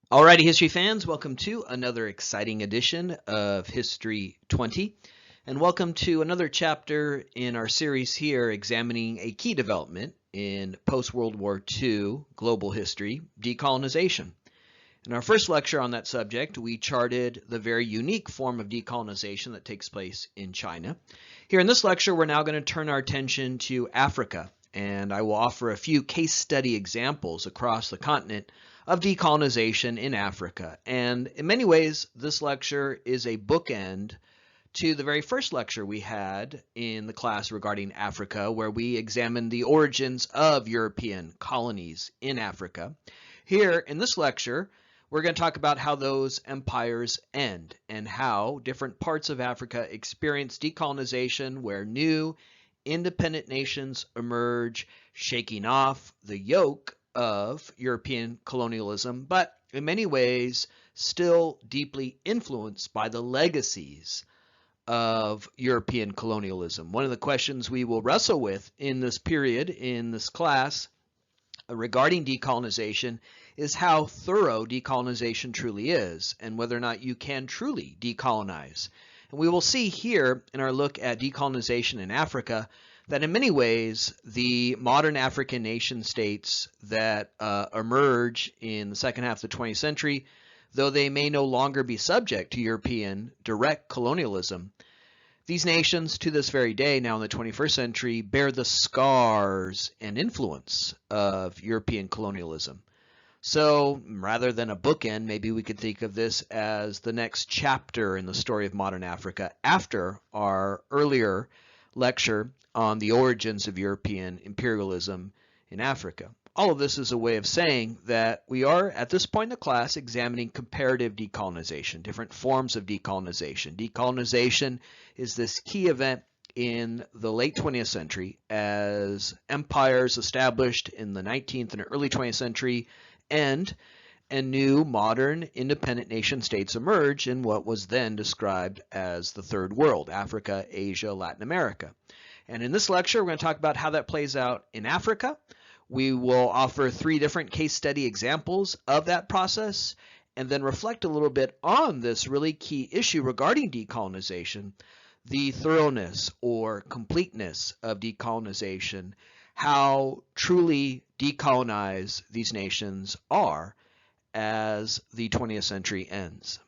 Alrighty, history fans, welcome to another exciting edition of History 20, and welcome to another chapter in our series here examining a key development in post-World War II global history, decolonization. In our first lecture on that subject, we charted the very unique form of decolonization that takes place in China. Here in this lecture, we're now going to turn our attention to Africa, and I will offer a few case study examples across the continent of decolonization in Africa. And in many ways, this lecture is a bookend to the very first lecture we had in the class regarding Africa, where we examined the origins of European colonies in Africa. Here in this lecture, we're going to talk about how those empires end and how different parts of Africa experience decolonization, where new independent nations emerge, shaking off the yoke of European colonialism, but in many ways still deeply influenced by the legacies of European colonialism. One of the questions we will wrestle with in this period, in this class, regarding decolonization is how thorough decolonization truly is and whether or not you can truly decolonize. And we will see here in our look at decolonization in Africa that in many ways the modern African nation states that emerge in the second half of the 20th century, though they may no longer be subject to European direct colonialism, these nations to this very day, now in the 21st century, bear the scars and influence of European colonialism. So rather than a bookend, maybe we could think of this as the next chapter in the story of modern Africa after our earlier lecture on the origins of European imperialism in Africa. All of this is a way of saying that we are, at this point in the class, examining comparative decolonization, different forms of decolonization. Decolonization is this key event in the late 20th century as empires established in the 19th and early 20th century end, and new modern independent nation states emerge in what was then described as the Third World: Africa, Asia, Latin America. And in this lecture, we're going to talk about how that plays out in Africa. We will offer 3 different case study examples of that process, and then reflect a little bit on this really key issue regarding decolonization, the thoroughness or completeness of decolonization, how truly decolonized these nations are as the 20th century ends.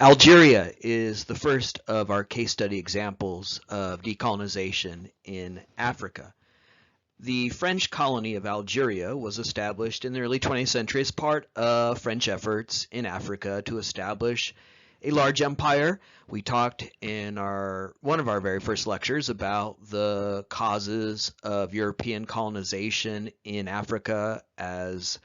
Algeria is the first of our case study examples of decolonization in Africa. The French colony of Algeria was established in the early 20th century as part of French efforts in Africa to establish a large empire. We talked in one of our very first lectures about the causes of European colonization in Africa, as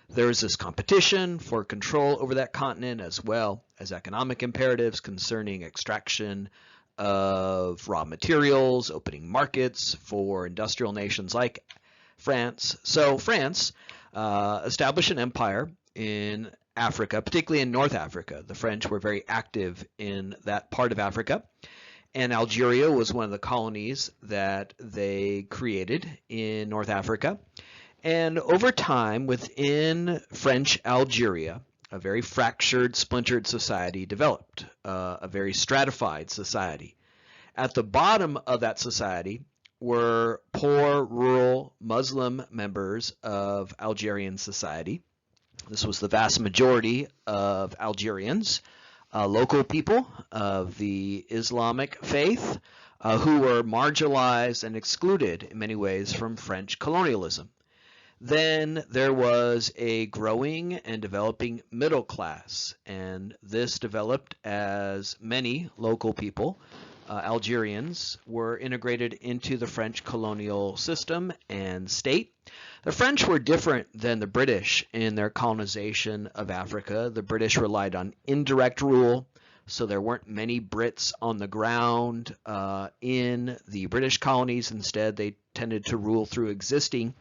there is this competition for control over that continent, as well as economic imperatives concerning extraction of raw materials, opening markets for industrial nations like France. So France established an empire in Africa, particularly in North Africa. The French were very active in that part of Africa, and Algeria was one of the colonies that they created in North Africa. And over time, within French Algeria, a very fractured, splintered society developed, a very stratified society. At the bottom of that society were poor, rural Muslim members of Algerian society. This was the vast majority of Algerians, local people of the Islamic faith, who were marginalized and excluded in many ways from French colonialism. Then there was a growing and developing middle class, and this developed as many local people, Algerians, were integrated into the French colonial system and state. The French were different than the British in their colonization of Africa. The British relied on indirect rule, so there weren't many Brits on the ground in the British colonies. Instead, they tended to rule through existing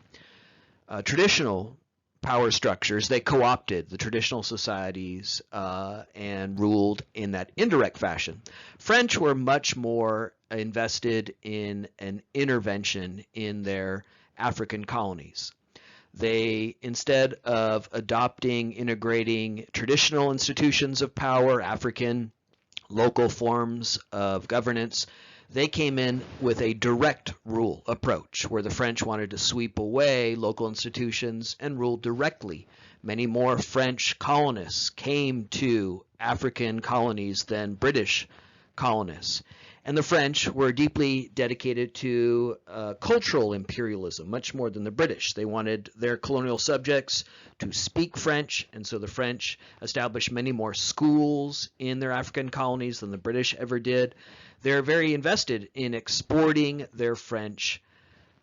traditional power structures. They co-opted the traditional societies and ruled in that indirect fashion. French were much more invested in an intervention in their African colonies. They, instead of adopting, integrating traditional institutions of power, African, local forms of governance, they came in with a direct rule approach where the French wanted to sweep away local institutions and rule directly. Many more French colonists came to African colonies than British colonists. And the French were deeply dedicated to cultural imperialism, much more than the British. They wanted their colonial subjects to speak French, and so the French established many more schools in their African colonies than the British ever did. They're very invested in exporting their French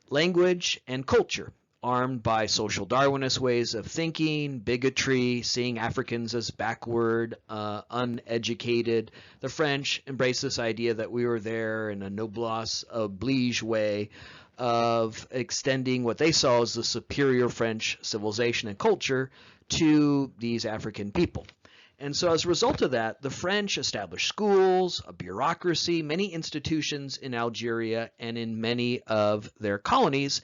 language and culture, armed by social Darwinist ways of thinking, bigotry, seeing Africans as backward, uneducated. The French embraced this idea that we were there in a noblesse oblige way of extending what they saw as the superior French civilization and culture to these African people. And so as a result of that, the French established schools, a bureaucracy, many institutions in Algeria and in many of their colonies.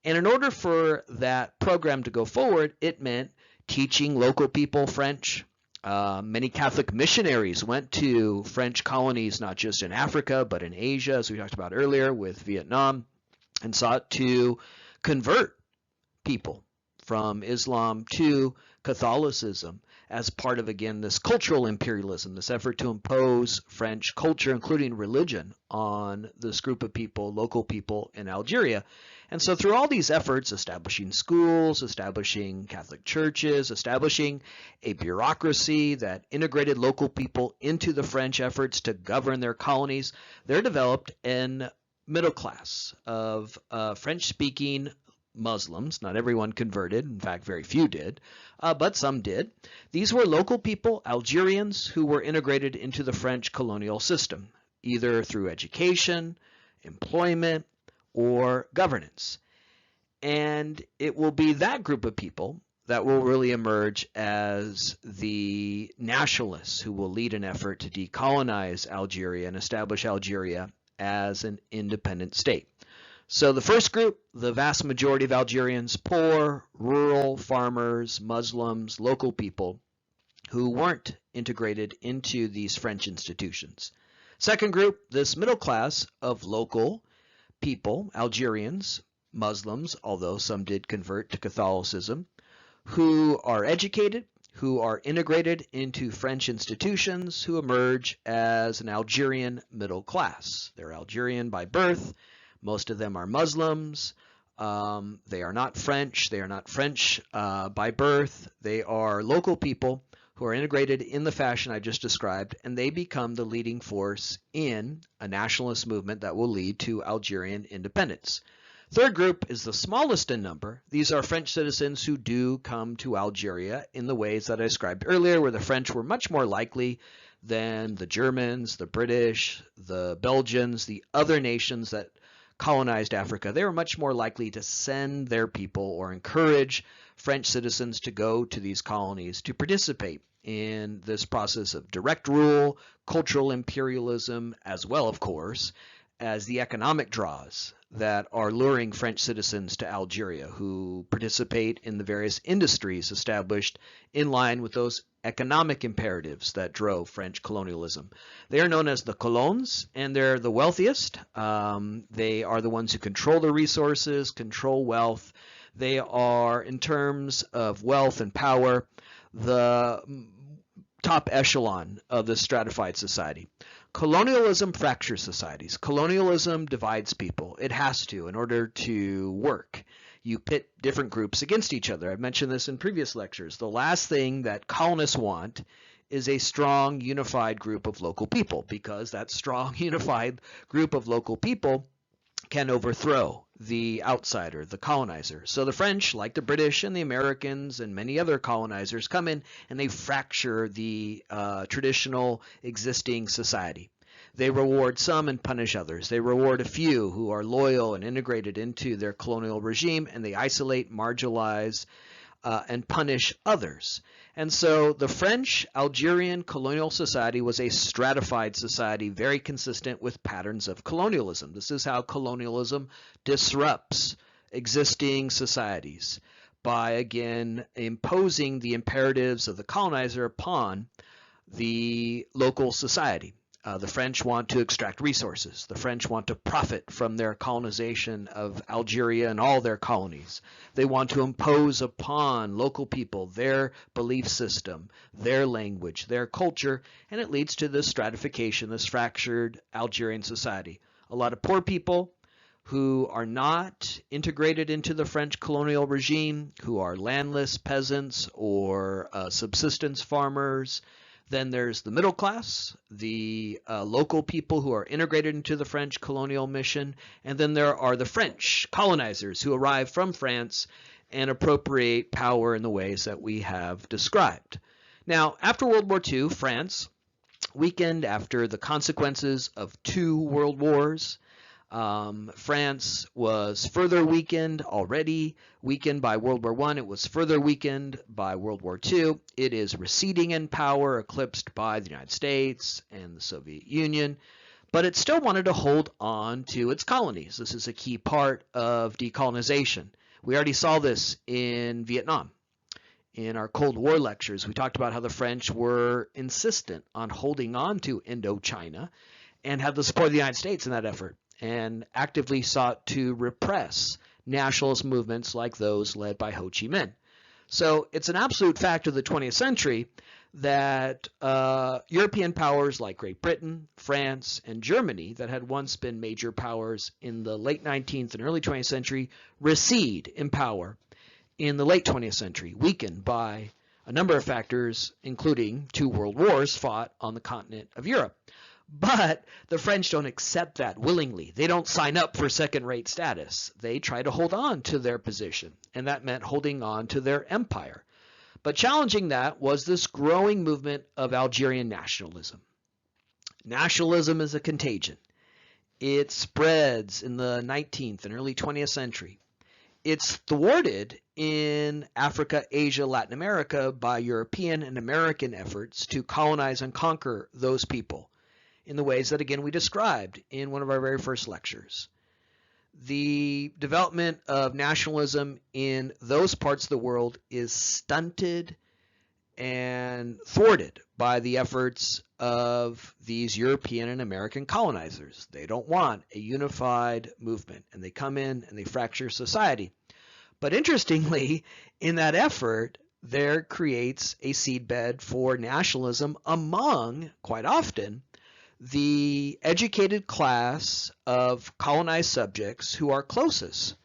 And in order for that program to go forward, it meant teaching local people French. Many Catholic missionaries went to French colonies, not just in Africa, but in Asia, as we talked about earlier with Vietnam, and sought to convert people from Islam to Catholicism as part of, again, this cultural imperialism, this effort to impose French culture, including religion, on this group of people, local people in Algeria. And so through all these efforts, establishing schools, establishing Catholic churches, establishing a bureaucracy that integrated local people into the French efforts to govern their colonies, there developed a middle class of French-speaking Muslims. Not everyone converted. In fact, very few did, but some did. These were local people, Algerians, who were integrated into the French colonial system, either through education, employment, or governance. And it will be that group of people that will really emerge as the nationalists who will lead an effort to decolonize Algeria and establish Algeria as an independent state. So the first group, the vast majority of Algerians, poor, rural farmers, Muslims, local people who weren't integrated into these French institutions. Second group, this middle class of local people, Algerians, Muslims, although some did convert to Catholicism, who are educated, who are integrated into French institutions, who emerge as an Algerian middle class. They're Algerian by birth. Most of them are Muslims. They are not French. They are not French by birth. They are local people who are integrated in the fashion I just described, and they become the leading force in a nationalist movement that will lead to Algerian independence. Third group is the smallest in number. These are French citizens who do come to Algeria in the ways that I described earlier, where the French were much more likely than the Germans, the British, the Belgians, the other nations that colonized Africa. They were much more likely to send their people or encourage French citizens to go to these colonies to participate in this process of direct rule, cultural imperialism, as well, of course, as the economic draws that are luring French citizens to Algeria, who participate in the various industries established in line with those economic imperatives that drove French colonialism. They are known as the colons, and they're the wealthiest. They are the ones who control the resources, control wealth. They are, in terms of wealth and power, the top echelon of the stratified society. Colonialism fractures societies. Colonialism divides people. It has to in order to work. You pit different groups against each other. I've mentioned this in previous lectures. The last thing that colonists want is a strong, unified group of local people, because that strong, unified group of local people can overthrow the outsider, the colonizer. So the French, like the British and the Americans and many other colonizers, come in and they fracture the traditional existing society. They reward some and punish others. They reward a few who are loyal and integrated into their colonial regime, and they isolate, marginalize, and punish others. And so the French Algerian colonial society was a stratified society, very consistent with patterns of colonialism. This is how colonialism disrupts existing societies. by, again, imposing the imperatives of the colonizer upon the local society. The French want to extract resources. The French want to profit from their colonization of Algeria and all their colonies. They want to impose upon local people their belief system, their language, their culture, and it leads to this stratification, this fractured Algerian society. A lot of poor people who are not integrated into the French colonial regime, who are landless peasants or subsistence farmers. Then there's the middle class, the local people who are integrated into the French colonial mission, and then there are the French colonizers who arrive from France and appropriate power in the ways that we have described. Now, after World War II, France weakened after the consequences of 2 world wars. France was further weakened, already weakened by World War I. It was further weakened by World War II. It is receding in power, eclipsed by the United States and the Soviet Union, but it still wanted to hold on to its colonies. This is a key part of decolonization. We already saw this in Vietnam. In our Cold War lectures, we talked about how the French were insistent on holding on to Indochina and had the support of the United States in that effort, and actively sought to repress nationalist movements like those led by Ho Chi Minh. So it's an absolute fact of the 20th century that European powers like Great Britain, France, and Germany that had once been major powers in the late 19th and early 20th century recede in power in the late 20th century, weakened by a number of factors, including 2 world wars fought on the continent of Europe. But the French don't accept that willingly. They don't sign up for second-rate status. They try to hold on to their position, and that meant holding on to their empire. But challenging that was this growing movement of Algerian nationalism. Nationalism is a contagion. It spreads in the 19th and early 20th century. It's thwarted in Africa, Asia, Latin America by European and American efforts to colonize and conquer those people in the ways that, again, we described in one of our very first lectures. The development of nationalism in those parts of the world is stunted and thwarted by the efforts of these European and American colonizers. They don't want a unified movement, and they come in and they fracture society. But interestingly, in that effort, there creates a seedbed for nationalism among, quite often, the educated class of colonized subjects who are closest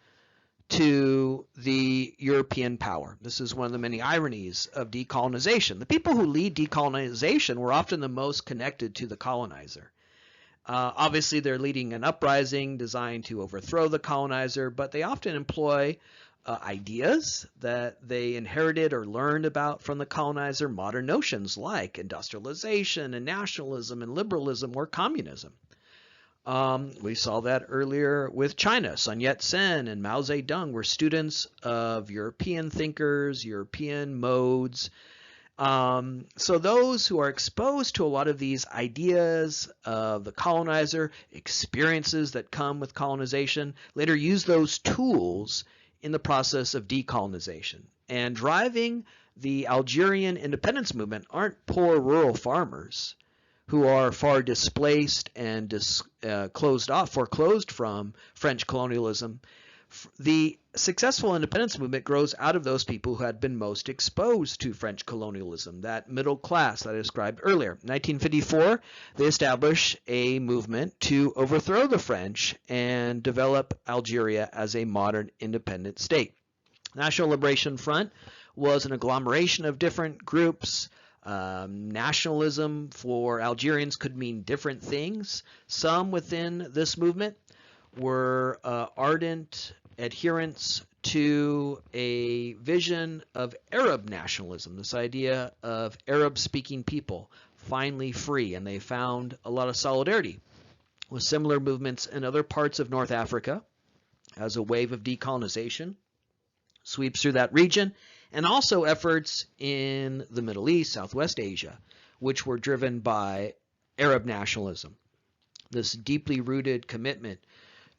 to the European power. This is one of the many ironies of decolonization. The people who lead decolonization were often the most connected to the colonizer. Obviously, they're leading an uprising designed to overthrow the colonizer, but they often employ ideas that they inherited or learned about from the colonizer, modern notions like industrialization and nationalism and liberalism or communism. We saw that earlier with China. Sun Yat-sen and Mao Zedong were students of European thinkers, European modes. So those who are exposed to a lot of these ideas of the colonizer, experiences that come with colonization, later use those tools in the process of decolonization. And driving the Algerian independence movement aren't poor rural farmers who are far displaced and foreclosed from French colonialism. The successful independence movement grows out of those people who had been most exposed to French colonialism, that middle class that I described earlier. In 1954, they established a movement to overthrow the French and develop Algeria as a modern independent state. National Liberation Front was an agglomeration of different groups. Nationalism for Algerians could mean different things. Some within this movement were ardent adherents to a vision of Arab nationalism, this idea of Arab-speaking people finally free, and they found a lot of solidarity with similar movements in other parts of North Africa as a wave of decolonization sweeps through that region, and also efforts in the Middle East, Southwest Asia, which were driven by Arab nationalism, this deeply rooted commitment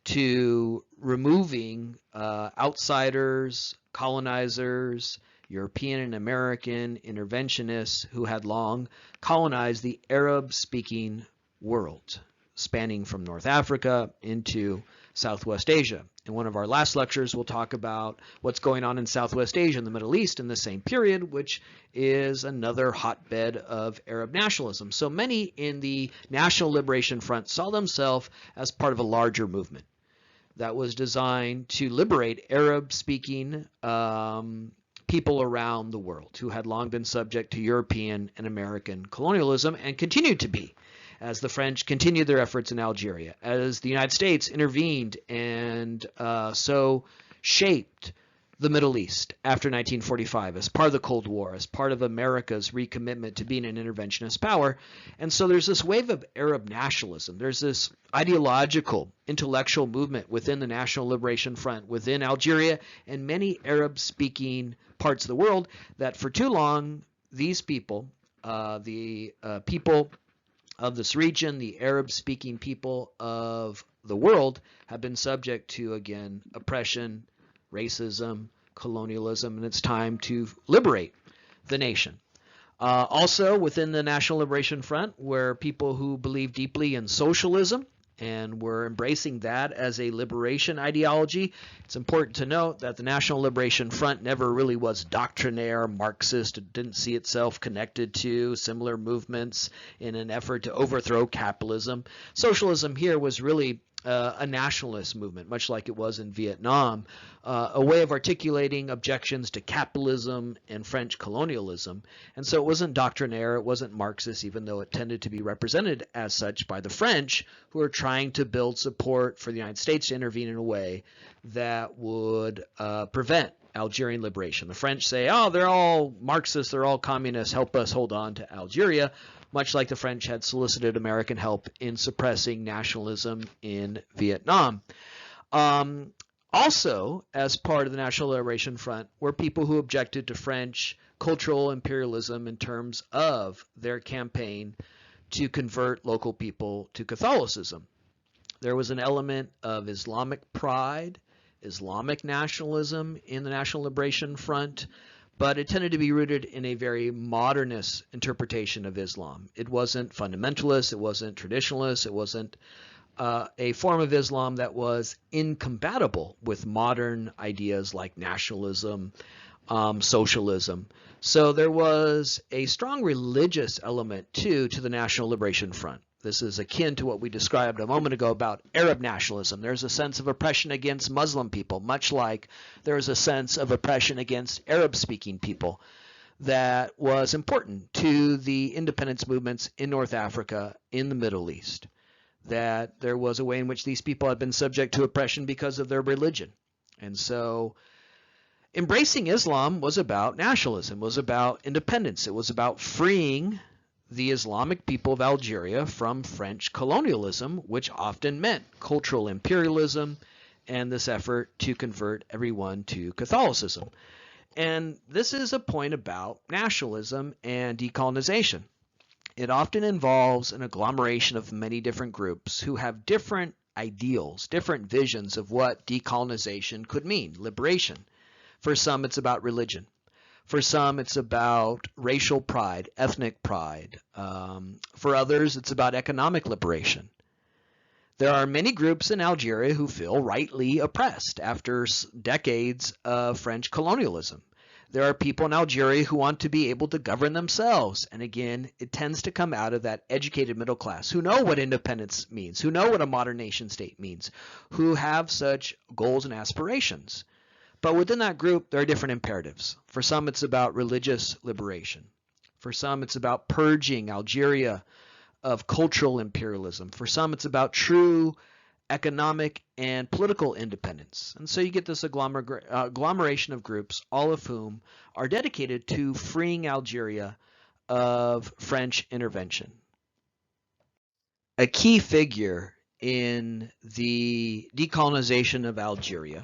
to removing outsiders, colonizers, European and American interventionists who had long colonized the Arab-speaking world, spanning from North Africa into Southwest Asia. In one of our last lectures, we'll talk about what's going on in Southwest Asia and the Middle East in the same period, which is another hotbed of Arab nationalism. So many in the National Liberation Front saw themselves as part of a larger movement that was designed to liberate Arab-speaking people around the world who had long been subject to European and American colonialism and continued to be, as the French continued their efforts in Algeria, as the United States intervened and so shaped the Middle East after 1945 as part of the Cold War, as part of America's recommitment to being an interventionist power. And so there's this wave of Arab nationalism. There's this ideological, intellectual movement within the National Liberation Front, within Algeria and many Arab-speaking parts of the world, that for too long, these people, the people of this region, the Arab-speaking people of the world, have been subject to, again, oppression, racism, colonialism, and it's time to liberate the nation. Also, within the National Liberation Front were people who believed deeply in socialism and were embracing that as a liberation ideology. It's important to note that the National Liberation Front never really was doctrinaire, Marxist. It didn't see itself connected to similar movements in an effort to overthrow capitalism. Socialism here was really a nationalist movement, much like it was in Vietnam, a way of articulating objections to capitalism and French colonialism. And so it wasn't doctrinaire, it wasn't Marxist, even though it tended to be represented as such by the French, who are trying to build support for the United States to intervene in a way that would prevent Algerian liberation. The French say, oh, they're all Marxists, they're all communists, help us hold on to Algeria, much like the French had solicited American help in suppressing nationalism in Vietnam. Also, as part of the National Liberation Front, were people who objected to French cultural imperialism in terms of their campaign to convert local people to Catholicism. There was an element of Islamic pride, Islamic nationalism in the National Liberation Front, but it tended to be rooted in a very modernist interpretation of Islam. It wasn't fundamentalist, it wasn't traditionalist, it wasn't a form of Islam that was incompatible with modern ideas like nationalism, socialism. So there was a strong religious element too to the National Liberation Front. This is akin to what we described a moment ago about Arab nationalism. There's a sense of oppression against Muslim people, much like there is a sense of oppression against Arab-speaking people that was important to the independence movements in North Africa, in the Middle East. That there was a way in which these people had been subject to oppression because of their religion. And so embracing Islam was about nationalism, was about independence. It was about freeing the Islamic people of Algeria from French colonialism, which often meant cultural imperialism and this effort to convert everyone to Catholicism. And this is a point about nationalism and decolonization. It often involves an agglomeration of many different groups who have different ideals, different visions of what decolonization could mean, liberation. For some, it's about religion. For some, it's about racial pride, ethnic pride. For others, it's about economic liberation. There are many groups in Algeria who feel rightly oppressed after decades of French colonialism. There are people in Algeria who want to be able to govern themselves. And again, it tends to come out of that educated middle class who know what independence means, who know what a modern nation state means, who have such goals and aspirations. But within that group, there are different imperatives. For some, it's about religious liberation. For some, it's about purging Algeria of cultural imperialism. For some, it's about true economic and political independence. And so you get this agglomeration of groups, all of whom are dedicated to freeing Algeria of French intervention. A key figure in the decolonization of Algeria,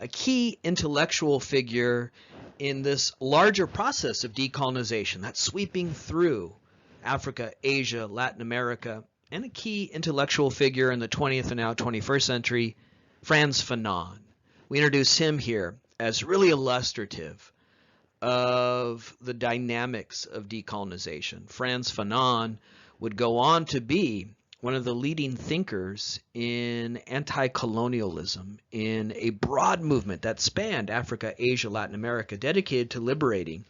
a key intellectual figure in this larger process of decolonization that's sweeping through Africa, Asia, Latin America, and a key intellectual figure in the 20th and now 21st century, Franz Fanon. We introduce him here as really illustrative of the dynamics of decolonization. Franz Fanon would go on to be one of the leading thinkers in anti-colonialism, in a broad movement that spanned Africa, Asia, Latin America, dedicated to liberating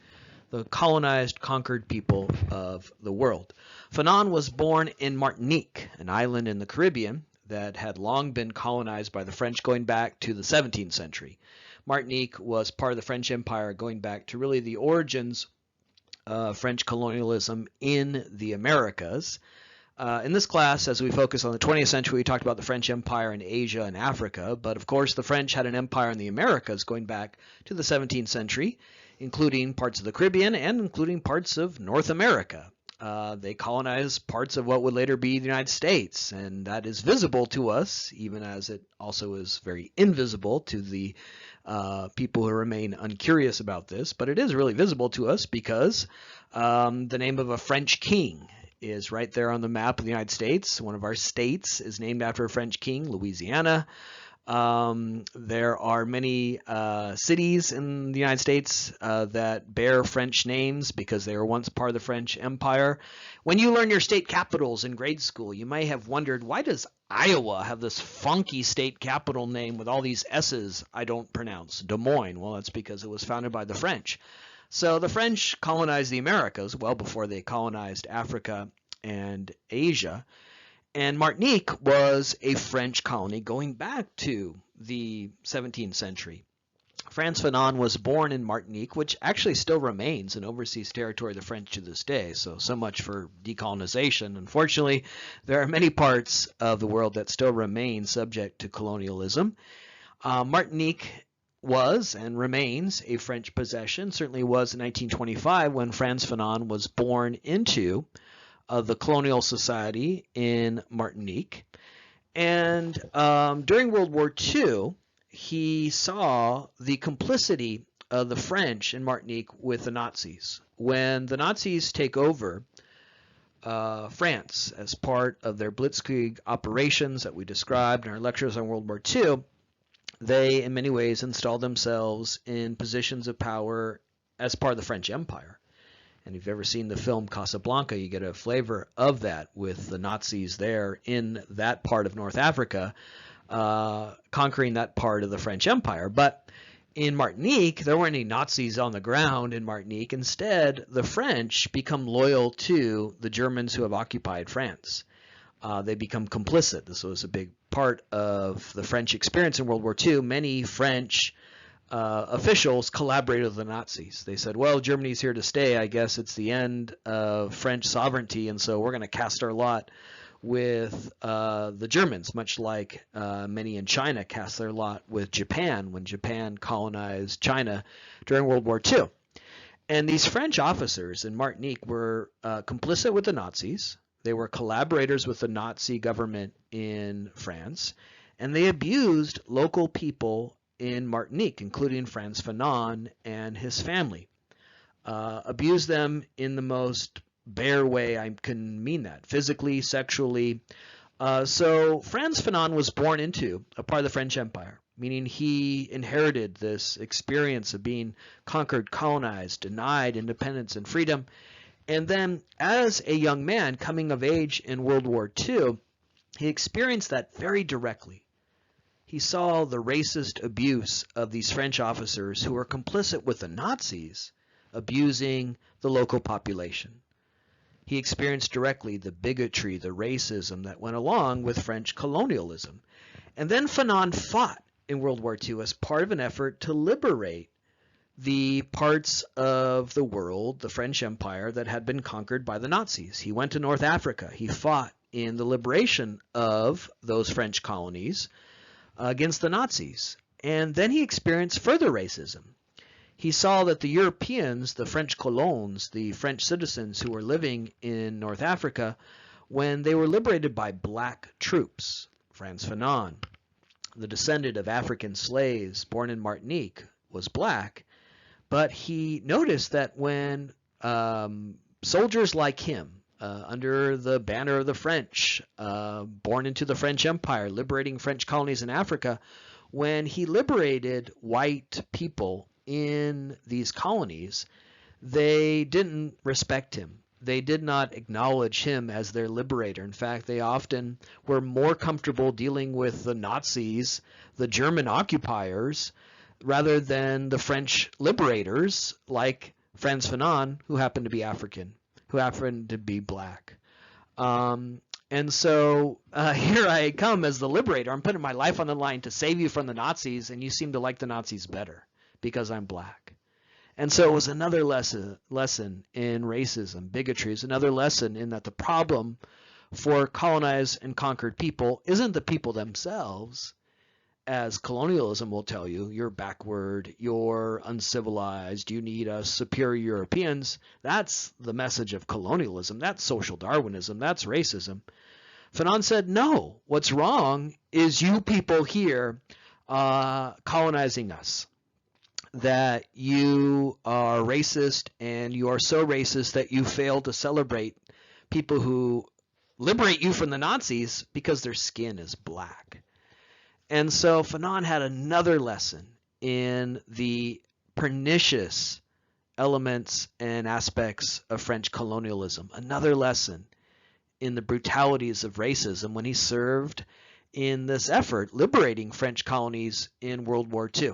the colonized, conquered people of the world. Fanon was born in Martinique, an island in the Caribbean that had long been colonized by the French going back to the 17th century. Martinique was part of the French Empire going back to really the origins of French colonialism in the Americas. In this class, as we focus on the 20th century, we talked about the French Empire in Asia and Africa, but of course the French had an empire in the Americas going back to the 17th century, including parts of the Caribbean and including parts of North America. They colonized parts of what would later be the United States, and that is visible to us, even as it also is very invisible to the people who remain uncurious about this. But it is really visible to us because the name of a French king is right there on the map of the United States. One of our states is named after a French king, Louisiana. There are many cities in the United States that bear French names because they were once part of the French Empire. When you learn your state capitals in grade school, you may have wondered, why does Iowa have this funky state capital name with all these S's I don't pronounce? Des Moines. Well, that's because it was founded by the French. So the French colonized the Americas well before they colonized Africa and Asia. And Martinique was a French colony going back to the 17th century. Franz Fanon was born in Martinique, which actually still remains an overseas territory of the French to this day. So much for decolonization. Unfortunately, there are many parts of the world that still remain subject to colonialism. Martinique was and remains a French possession, certainly was in 1925 when Franz Fanon was born into the colonial society in Martinique. And during World War II, he saw the complicity of the French in Martinique with the Nazis. When the Nazis take over France as part of their blitzkrieg operations that we described in our lectures on World War II, they in many ways installed themselves in positions of power as part of the French Empire. And if you've ever seen the film Casablanca, you get a flavor of that with the Nazis there in that part of North Africa, conquering that part of the French Empire. But in Martinique, there weren't any Nazis on the ground in Martinique. Instead, the French become loyal to the Germans who have occupied France. They become complicit. This was a big part of the French experience in World War II. Many French officials collaborated with the Nazis. They said, well, Germany's here to stay. I guess it's the end of French sovereignty, and so we're going to cast our lot with the Germans, much like many in China cast their lot with Japan when Japan colonized China during World War II. And these French officers in Martinique were complicit with the Nazis. They were collaborators with the Nazi government in France, and they abused local people in Martinique, including Franz Fanon and his family. Abused them in the most bare way I can mean that, physically, sexually. So Franz Fanon was born into a part of the French Empire, meaning he inherited this experience of being conquered, colonized, denied independence and freedom. And then as a young man coming of age in World War II, he experienced that very directly. He saw the racist abuse of these French officers who were complicit with the Nazis abusing the local population. He experienced directly the bigotry, the racism that went along with French colonialism. And then Fanon fought in World War II as part of an effort to liberate the parts of the world, the French Empire, that had been conquered by the Nazis. He went to North Africa. He fought in the liberation of those French colonies against the Nazis. And then he experienced further racism. He saw that the Europeans, the French colons, the French citizens who were living in North Africa, when they were liberated by black troops, Franz Fanon, the descendant of African slaves born in Martinique, was black. But he noticed that when soldiers like him under the banner of the French, born into the French Empire, liberating French colonies in Africa. When he liberated white people in these colonies, they didn't respect him. They did not acknowledge him as their liberator. In fact, they often were more comfortable dealing with the Nazis, the German occupiers, rather than the French liberators like Franz Fanon, who happened to be African, who happened to be black. And so here I come as the liberator. I'm putting my life on the line to save you from the Nazis, and you seem to like the Nazis better because I'm black. And so it was another lesson in racism. Bigotry is another lesson in that the problem for colonized and conquered people isn't the people themselves, as colonialism will tell you. You're backward, you're uncivilized, you need us superior Europeans. That's the message of colonialism. That's social Darwinism. That's racism. Fanon said, no, what's wrong is you people here colonizing us, that you are racist, and you are so racist that you fail to celebrate people who liberate you from the Nazis because their skin is black. And so Fanon had another lesson in the pernicious elements and aspects of French colonialism, another lesson in the brutalities of racism when he served in this effort liberating French colonies in World War II.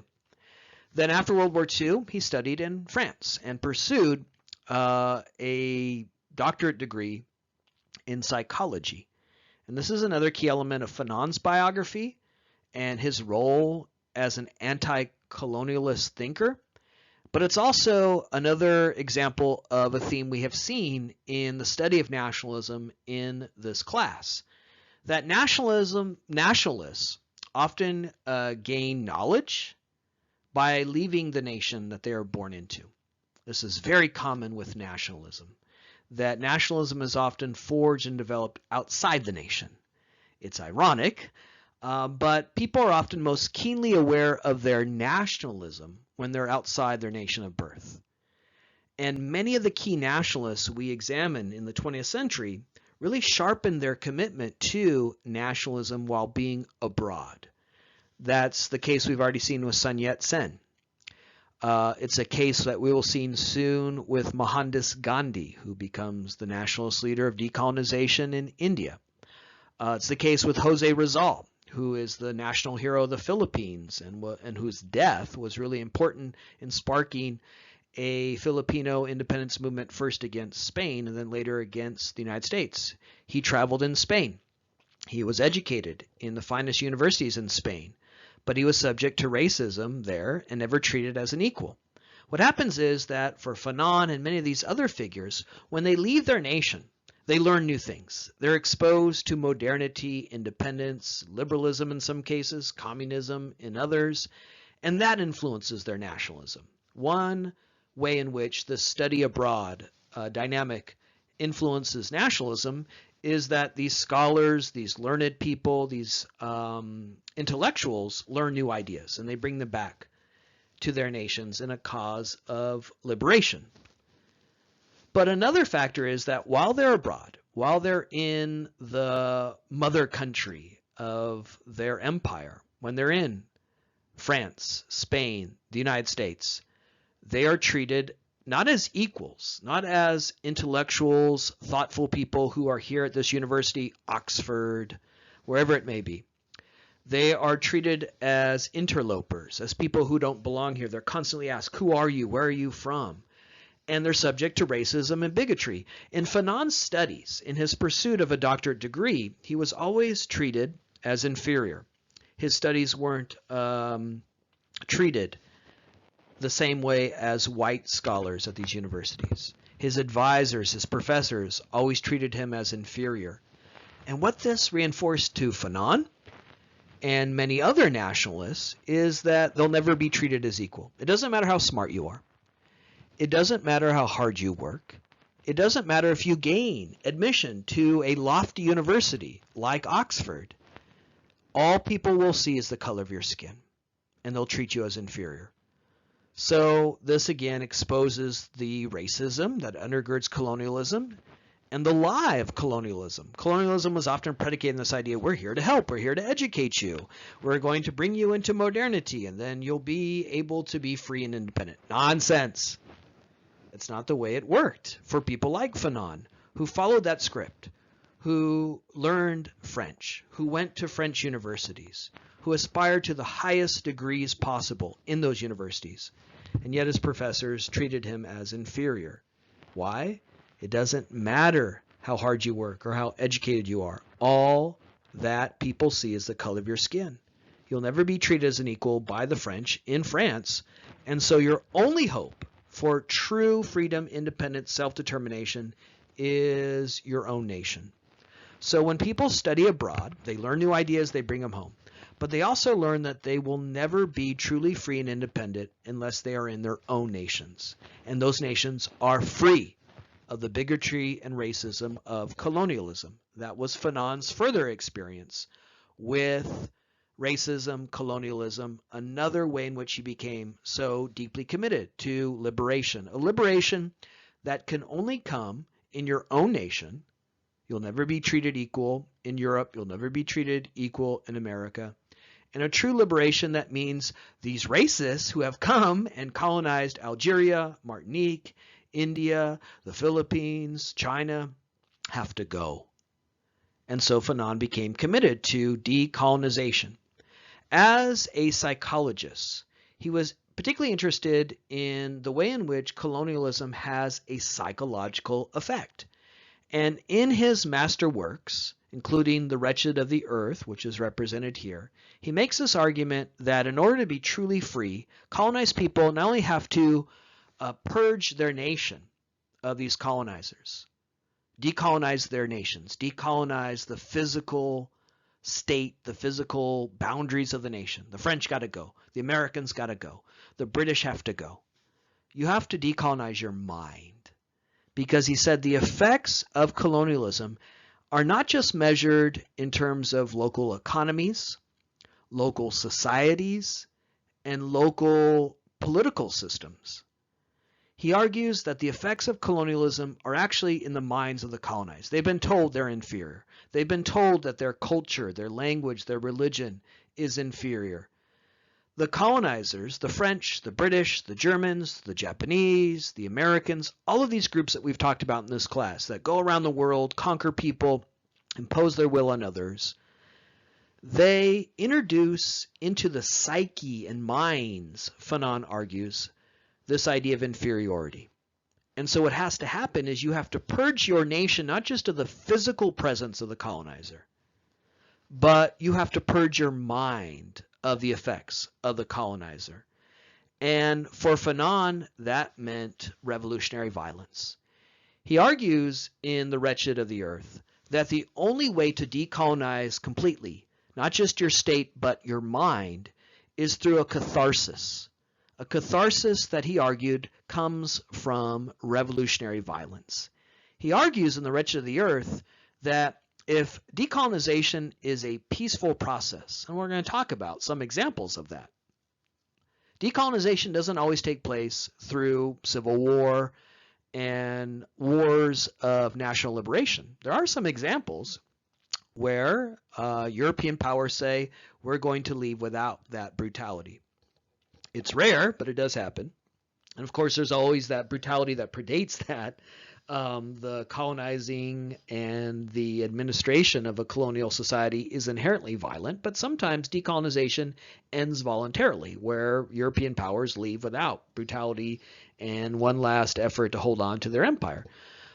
Then after World War II, he studied in France and pursued a doctorate degree in psychology. And this is another key element of Fanon's biography and his role as an anti-colonialist thinker. But it's also another example of a theme we have seen in the study of nationalism in this class, that nationalists often gain knowledge by leaving the nation that they are born into. This is very common with nationalism, that nationalism is often forged and developed outside the nation. It's ironic, but people are often most keenly aware of their nationalism when they're outside their nation of birth. And many of the key nationalists we examine in the 20th century really sharpened their commitment to nationalism while being abroad. That's the case we've already seen with Sun Yat-sen. It's a case that we will see soon with Mohandas Gandhi, who becomes the nationalist leader of decolonization in India. It's the case with Jose Rizal, who is the national hero of the Philippines and whose death was really important in sparking a Filipino independence movement, first against Spain and then later against the United States. He traveled in Spain. He was educated in the finest universities in Spain, but he was subject to racism there and never treated as an equal. What happens is that for Fanon and many of these other figures, when they leave their nation, they learn new things. They're exposed to modernity, independence, liberalism in some cases, communism in others, and that influences their nationalism. One way in which the study abroad dynamic influences nationalism is that these scholars, these learned people, these intellectuals learn new ideas, and they bring them back to their nations in a cause of liberation. But another factor is that while they're abroad, while they're in the mother country of their empire, when they're in France, Spain, the United States, they are treated not as equals, not as intellectuals, thoughtful people who are here at this university, Oxford, wherever it may be. They are treated as interlopers, as people who don't belong here. They're constantly asked, who are you? Where are you from? And they're subject to racism and bigotry. In Fanon's studies, in his pursuit of a doctorate degree, he was always treated as inferior. His studies weren't treated the same way as white scholars at these universities. His advisors, his professors, always treated him as inferior. And what this reinforced to Fanon and many other nationalists is that they'll never be treated as equal. It doesn't matter how smart you are. It doesn't matter how hard you work. It doesn't matter if you gain admission to a lofty university like Oxford. All people will see is the color of your skin, and they'll treat you as inferior. So this again exposes the racism that undergirds colonialism and the lie of colonialism. Colonialism was often predicated on this idea, we're here to help, we're here to educate you, we're going to bring you into modernity, and then you'll be able to be free and independent. Nonsense. It's not the way it worked for people like Fanon, who followed that script, who learned French, who went to French universities, who aspired to the highest degrees possible in those universities, and yet his professors treated him as inferior. Why? It doesn't matter how hard you work or how educated you are. All that people see is the color of your skin. You'll never be treated as an equal by the French in France, and so your only hope for true freedom, independence, self-determination is your own nation. So when people study abroad, they learn new ideas, they bring them home. But they also learn that they will never be truly free and independent unless they are in their own nations. And those nations are free of the bigotry and racism of colonialism. That was Fanon's further experience with racism, colonialism, another way in which he became so deeply committed to liberation. A liberation that can only come in your own nation. You'll never be treated equal in Europe. You'll never be treated equal in America. And a true liberation that means these racists who have come and colonized Algeria, Martinique, India, the Philippines, China, have to go. And so Fanon became committed to decolonization. As a psychologist, he was particularly interested in the way in which colonialism has a psychological effect. And in his master works, including The Wretched of the Earth, which is represented here, he makes this argument that in order to be truly free, colonized people not only have to purge their nation of these colonizers, decolonize their nations, decolonize the physical state, the physical boundaries of the nation. The French got to go. The Americans got to go. The British have to go. You have to decolonize your mind. Because he said the effects of colonialism are not just measured in terms of local economies, local societies, and local political systems. He argues that the effects of colonialism are actually in the minds of the colonized. They've been told they're inferior. They've been told that their culture, their language, their religion is inferior. The colonizers, the French, the British, the Germans, the Japanese, the Americans, all of these groups that we've talked about in this class that go around the world, conquer people, impose their will on others, they introduce into the psyche and minds, Fanon argues, this idea of inferiority. And so what has to happen is you have to purge your nation not just of the physical presence of the colonizer, but you have to purge your mind of the effects of the colonizer. And for Fanon, that meant revolutionary violence. He argues in The Wretched of the Earth that the only way to decolonize completely, not just your state, but your mind, is through a catharsis. A catharsis that he argued comes from revolutionary violence. He argues in The Wretched of the Earth that if decolonization is a peaceful process, and we're going to talk about some examples of that, decolonization doesn't always take place through civil war and wars of national liberation. There are some examples where European powers say, we're going to leave without that brutality. It's rare, but it does happen. And of course, there's always that brutality that predates that. The colonizing and the administration of a colonial society is inherently violent, but sometimes decolonization ends voluntarily, where European powers leave without brutality and one last effort to hold on to their empire.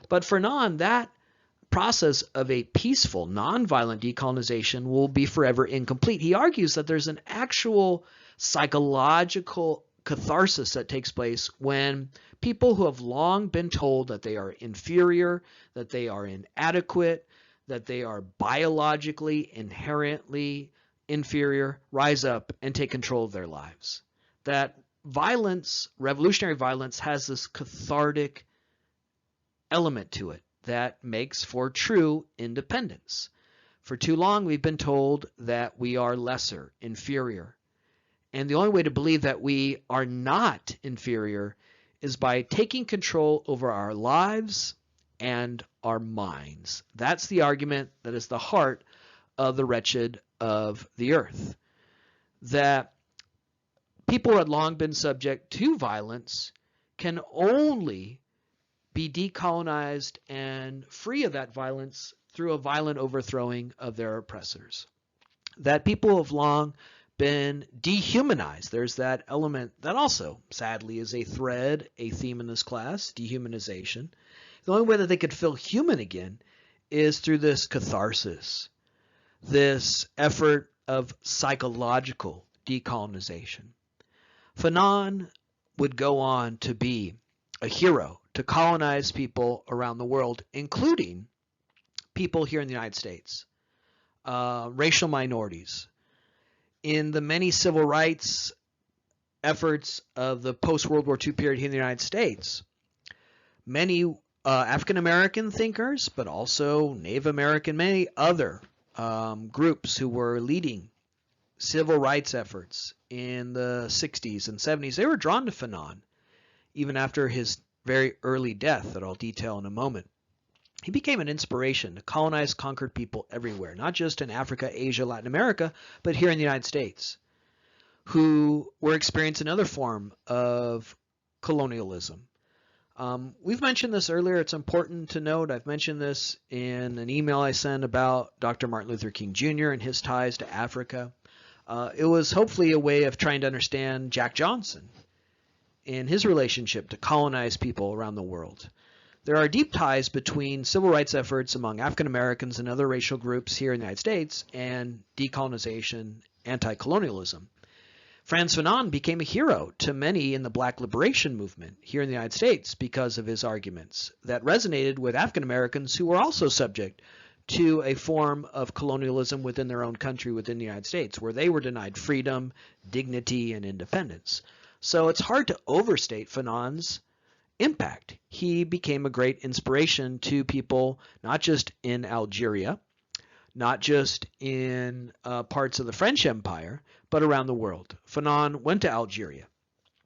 But for Fanon, that process of a peaceful, nonviolent decolonization will be forever incomplete. He argues that there's an actual psychological catharsis that takes place when people who have long been told that they are inferior, that they are inadequate, that they are biologically, inherently inferior, rise up and take control of their lives. That violence, revolutionary violence, has this cathartic element to it that makes for true independence. For too long, we've been told that we are lesser, inferior. And the only way to believe that we are not inferior is by taking control over our lives and our minds. That's the argument that is the heart of the Wretched of the Earth. That people who had long been subject to violence can only be decolonized and free of that violence through a violent overthrowing of their oppressors. That people have long been dehumanized. There's that element that also, sadly, is a thread, a theme in this class, dehumanization. The only way that they could feel human again is through this catharsis, this effort of psychological decolonization. Fanon would go on to be a hero, to colonize people around the world, including people here in the United States, racial minorities. In the many civil rights efforts of the post-World War II period here in the United States, many African-American thinkers, but also Native American, many other groups who were leading civil rights efforts in the 60s and 70s, they were drawn to Fanon, even after his very early death that I'll detail in a moment. He became an inspiration to colonize conquered people everywhere, not just in Africa, Asia, Latin America, but here in the United States, who were experiencing another form of colonialism. We've mentioned this earlier. It's important to note. I've mentioned this in an email I sent about Dr. Martin Luther King Jr. and his ties to Africa. It was hopefully a way of trying to understand Jack Johnson and his relationship to colonize people around the world. There are deep ties between civil rights efforts among African Americans and other racial groups here in the United States and decolonization, anti-colonialism. Franz Fanon became a hero to many in the Black liberation movement here in the United States because of his arguments that resonated with African Americans who were also subject to a form of colonialism within their own country, within the United States, where they were denied freedom, dignity, and independence. So it's hard to overstate Fanon's impact. He became a great inspiration to people, not just in Algeria, not just in parts of the French Empire, but around the world. Fanon went to Algeria.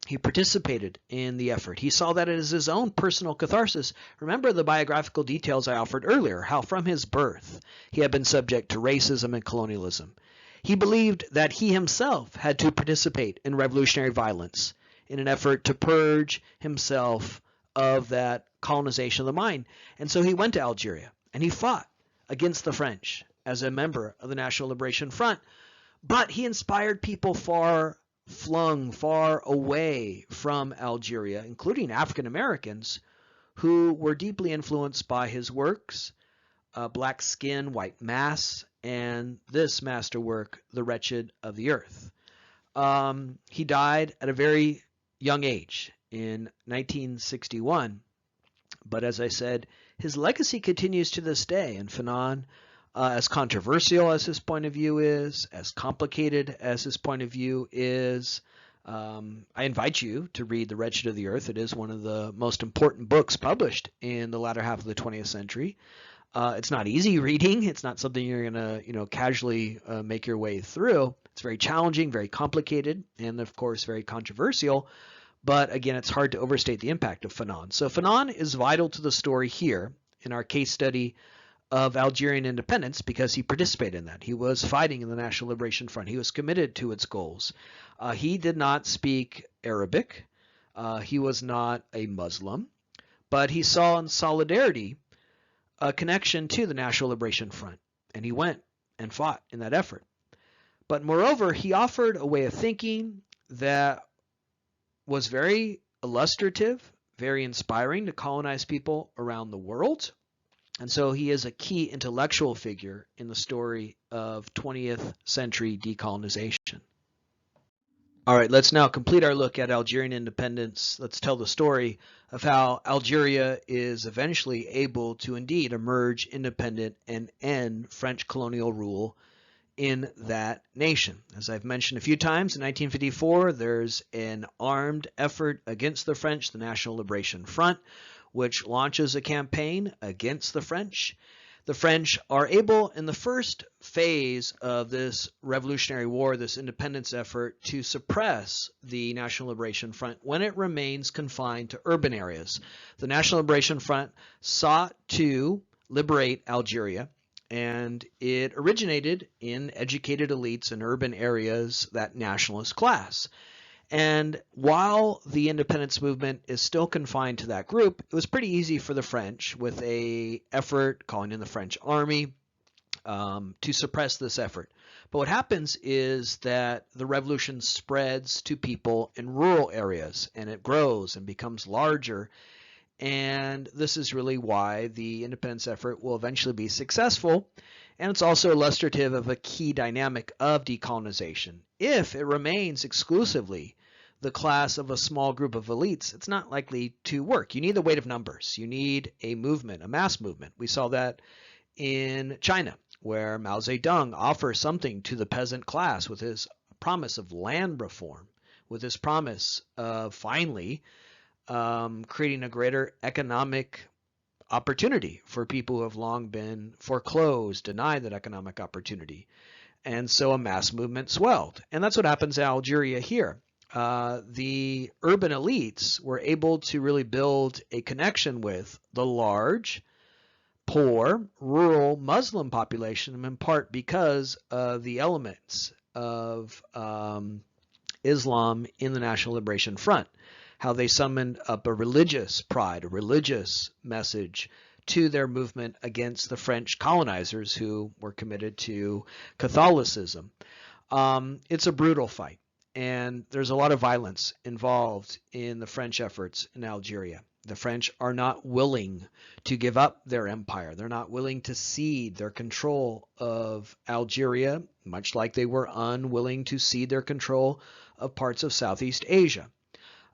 He participated in the effort. He saw that as his own personal catharsis. Remember the biographical details I offered earlier, how from his birth he had been subject to racism and colonialism. He believed that he himself had to participate in revolutionary violence in an effort to purge himself of that colonization of the mind. And so he went to Algeria and he fought against the French as a member of the National Liberation Front. But he inspired people far away from Algeria, including African Americans, who were deeply influenced by his works, Black Skin, White Mass, and this masterwork, The Wretched of the Earth. He died at a very young age in 1961, but as I said, his legacy continues to this day, and Fanon, as controversial as his point of view is, as complicated as his point of view is, I invite you to read The Wretched of the Earth. It is one of the most important books published in the latter half of the 20th century. It's not easy reading. It's not something you're going to, casually make your way through. It's very challenging, very complicated, and of course very controversial. But again, it's hard to overstate the impact of Fanon. So Fanon is vital to the story here in our case study of Algerian independence because he participated in that. He was fighting in the National Liberation Front. He was committed to its goals. He did not speak Arabic. He was not a Muslim, but he saw in solidarity a connection to the National Liberation Front, and he went and fought in that effort. But moreover, he offered a way of thinking that was very illustrative, very inspiring to colonize people around the world. And so he is a key intellectual figure in the story of 20th century decolonization. All right, let's now complete our look at Algerian independence. Let's tell the story of how Algeria is eventually able to indeed emerge independent and end French colonial rule in that nation. As I've mentioned a few times, in 1954, there's an armed effort against the French, the National Liberation Front, which launches a campaign against the French. The French are able, in the first phase of this revolutionary war, this independence effort, to suppress the National Liberation Front when it remains confined to urban areas. The National Liberation Front sought to liberate Algeria, and it originated in educated elites in urban areas, that nationalist class. And while the independence movement is still confined to that group, it was pretty easy for the French, with an effort calling in the French army, to suppress this effort. But what happens is that the revolution spreads to people in rural areas, and it grows and becomes larger. And this is really why the independence effort will eventually be successful. And it's also illustrative of a key dynamic of decolonization. If it remains exclusively the class of a small group of elites, it's not likely to work. You need the weight of numbers. You need a movement, a mass movement. We saw that in China, where Mao Zedong offers something to the peasant class with his promise of land reform, with his promise of finally creating a greater economic opportunity for people who have long been foreclosed, denied that economic opportunity. And so a mass movement swelled. And that's what happens in Algeria here. The urban elites were able to really build a connection with the large, poor, rural Muslim population, in part because of the elements of Islam in the National Liberation Front, how they summoned up a religious pride, a religious message to their movement against the French colonizers who were committed to Catholicism. It's a brutal fight, and there's a lot of violence involved in the French efforts in Algeria. The French are not willing to give up their empire. They're not willing to cede their control of Algeria, much like they were unwilling to cede their control of parts of Southeast Asia.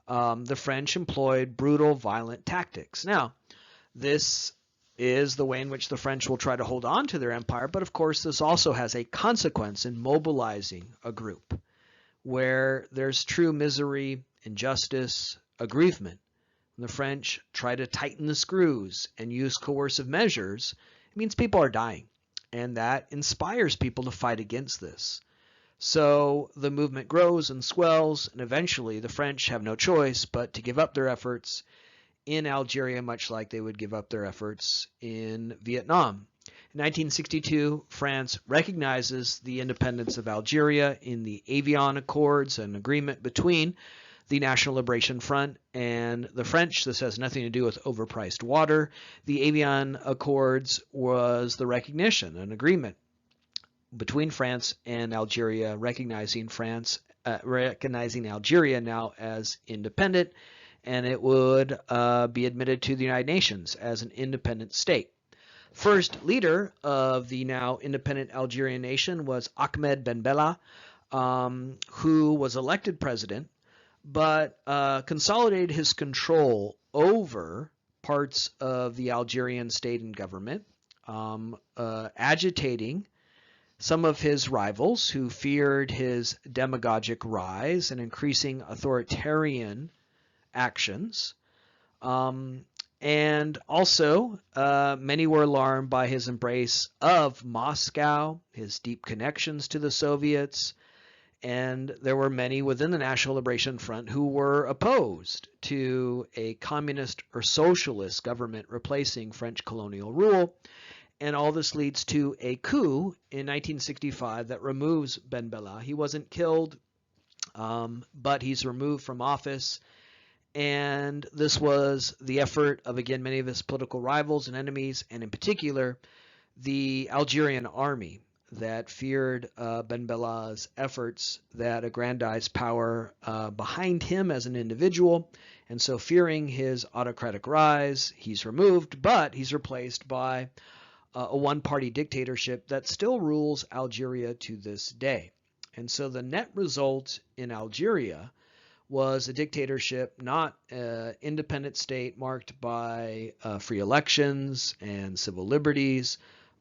The French employed brutal, violent tactics. Now, this is the way in which the French will try to hold on to their empire, but of course this also has a consequence in mobilizing a group where there's true misery, injustice, aggrievement. When the French try to tighten the screws and use coercive measures, it means people are dying, and that inspires people to fight against this. So the movement grows and swells, and eventually the French have no choice but to give up their efforts in Algeria, much like they would give up their efforts in Vietnam. In 1962, France recognizes the independence of Algeria in the Avion Accords, an agreement between the National Liberation Front and the French. This has nothing to do with overpriced water. The Avion Accords was the recognition, an agreement between France and Algeria, recognizing Algeria now as independent, and it would be admitted to the United Nations as an independent state. First leader of the now independent Algerian nation was Ahmed Ben Bella, who was elected president, but consolidated his control over parts of the Algerian state and government, agitating some of his rivals who feared his demagogic rise and increasing authoritarian actions. And also, many were alarmed by his embrace of Moscow, his deep connections to the Soviets, and there were many within the National Liberation Front who were opposed to a communist or socialist government replacing French colonial rule. And all this leads to a coup in 1965 that removes Ben Bella. He wasn't killed, but he's removed from office. And this was the effort of, again, many of his political rivals and enemies, and in particular, the Algerian army that feared Ben Bella's efforts that aggrandized power behind him as an individual. And so fearing his autocratic rise, he's removed, but he's replaced by a one-party dictatorship that still rules Algeria to this day. And so the net result in Algeria was a dictatorship, not an independent state marked by free elections and civil liberties,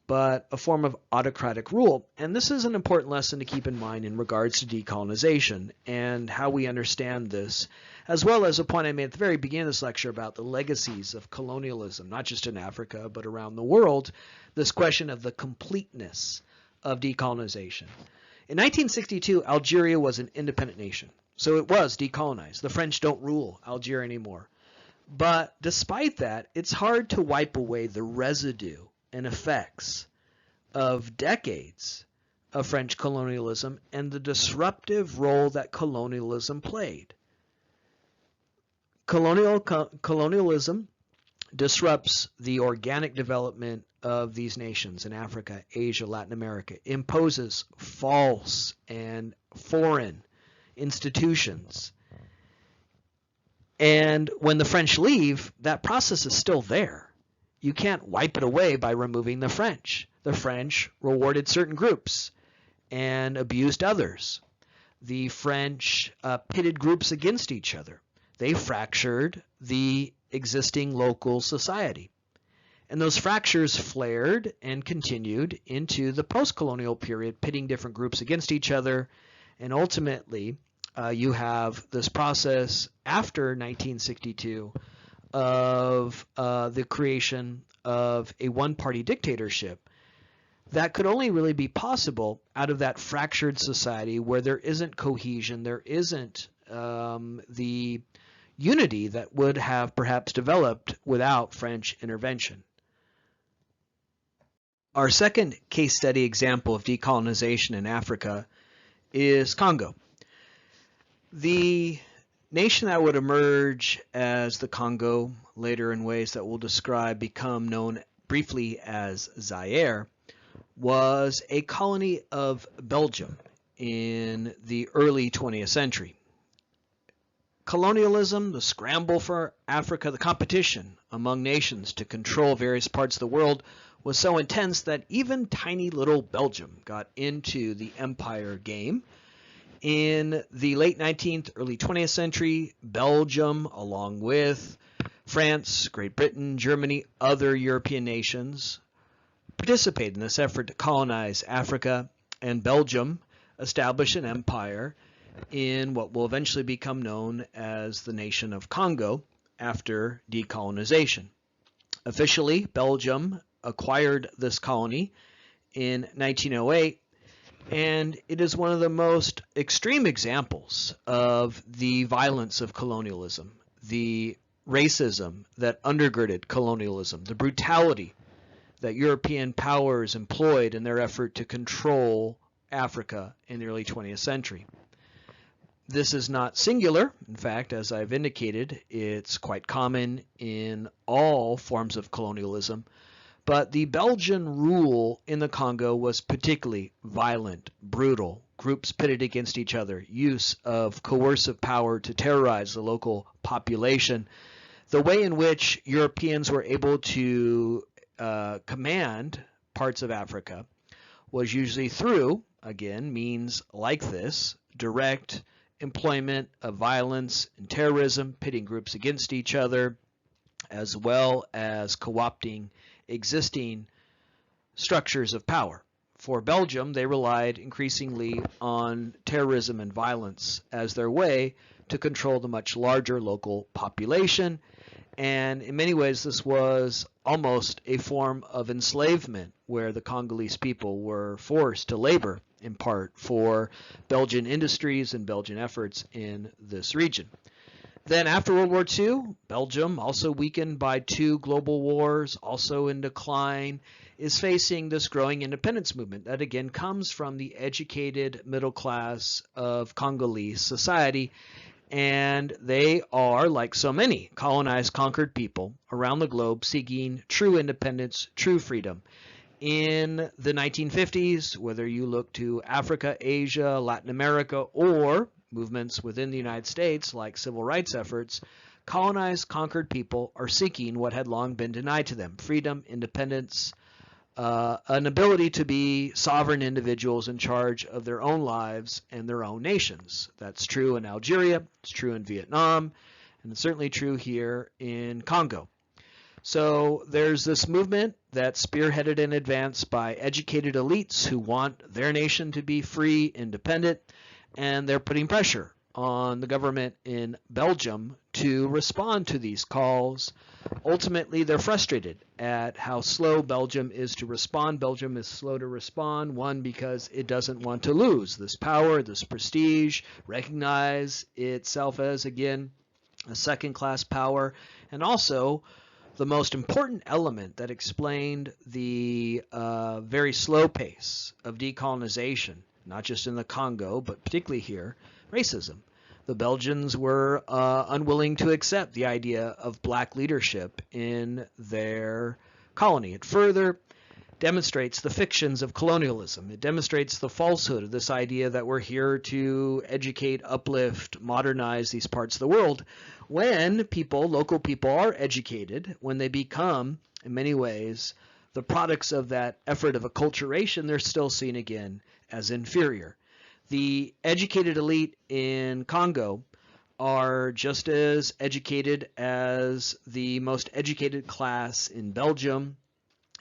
but a form of autocratic rule. And this is an important lesson to keep in mind in regards to decolonization and how we understand this, as well as a point I made at the very beginning of this lecture about the legacies of colonialism, not just in Africa, but around the world, this question of the completeness of decolonization. In 1962, Algeria was an independent nation, so it was decolonized. The French don't rule Algeria anymore. But despite that, it's hard to wipe away the residue and effects of decades of French colonialism and the disruptive role that colonialism played. Colonialism disrupts the organic development of these nations in Africa, Asia, Latin America, imposes false and foreign institutions. And when the French leave, that process is still there. You can't wipe it away by removing the French. The French rewarded certain groups and abused others. The French pitted groups against each other. They fractured the existing local society. And those fractures flared and continued into the post-colonial period, pitting different groups against each other. And ultimately, you have this process after 1962 of the creation of a one-party dictatorship that could only really be possible out of that fractured society where there isn't cohesion, there isn't the unity that would have perhaps developed without French intervention. Our second case study example of decolonization in Africa is Congo. The nation that would emerge as the Congo, later in ways that we'll describe become known briefly as Zaire, was a colony of Belgium in the early 20th century. Colonialism, the scramble for Africa, the competition among nations to control various parts of the world was so intense that even tiny little Belgium got into the empire game. In the late 19th, early 20th century, Belgium, along with France, Great Britain, Germany, other European nations, participated in this effort to colonize Africa, and Belgium established an empire in what will eventually become known as the nation of Congo after decolonization. Officially, Belgium acquired this colony in 1908, and it is one of the most extreme examples of the violence of colonialism, the racism that undergirded colonialism, the brutality that European powers employed in their effort to control Africa in the early 20th century. This is not singular. In fact, as I've indicated, it's quite common in all forms of colonialism. But the Belgian rule in the Congo was particularly violent, brutal, groups pitted against each other, use of coercive power to terrorize the local population. The way in which Europeans were able to command parts of Africa was usually through, again, means like this, direct employment of violence and terrorism, pitting groups against each other, as well as co-opting existing structures of power. For Belgium, they relied increasingly on terrorism and violence as their way to control the much larger local population. And in many ways, this was almost a form of enslavement where the Congolese people were forced to labor in part for Belgian industries and Belgian efforts in this region. Then after World War II, Belgium, also weakened by two global wars, also in decline, is facing this growing independence movement that again comes from the educated middle class of Congolese society. And they are, like so many colonized, conquered people around the globe, seeking true independence, true freedom. In the 1950s, whether you look to Africa, Asia, Latin America, or movements within the United States like civil rights efforts, colonized, conquered people are seeking what had long been denied to them: freedom, independence, an ability to be sovereign individuals in charge of their own lives and their own nations. That's true in Algeria, it's true in Vietnam, and it's certainly true here in Congo. So there's this movement that's spearheaded and advanced by educated elites who want their nation to be free, independent, and they're putting pressure on the government in Belgium to respond to these calls. Ultimately, they're frustrated at how slow Belgium is to respond. Belgium is slow to respond, one, because it doesn't want to lose this power, this prestige, recognize itself as, again, a second-class power, and also the most important element that explained the very slow pace of decolonization, not just in the Congo, but particularly here, racism. The Belgians were unwilling to accept the idea of black leadership in their colony. It further demonstrates the fictions of colonialism. It demonstrates the falsehood of this idea that we're here to educate, uplift, modernize these parts of the world. When people, local people, are educated, when they become, in many ways, the products of that effort of acculturation, they're still seen again as inferior. The educated elite in Congo are just as educated as the most educated class in Belgium,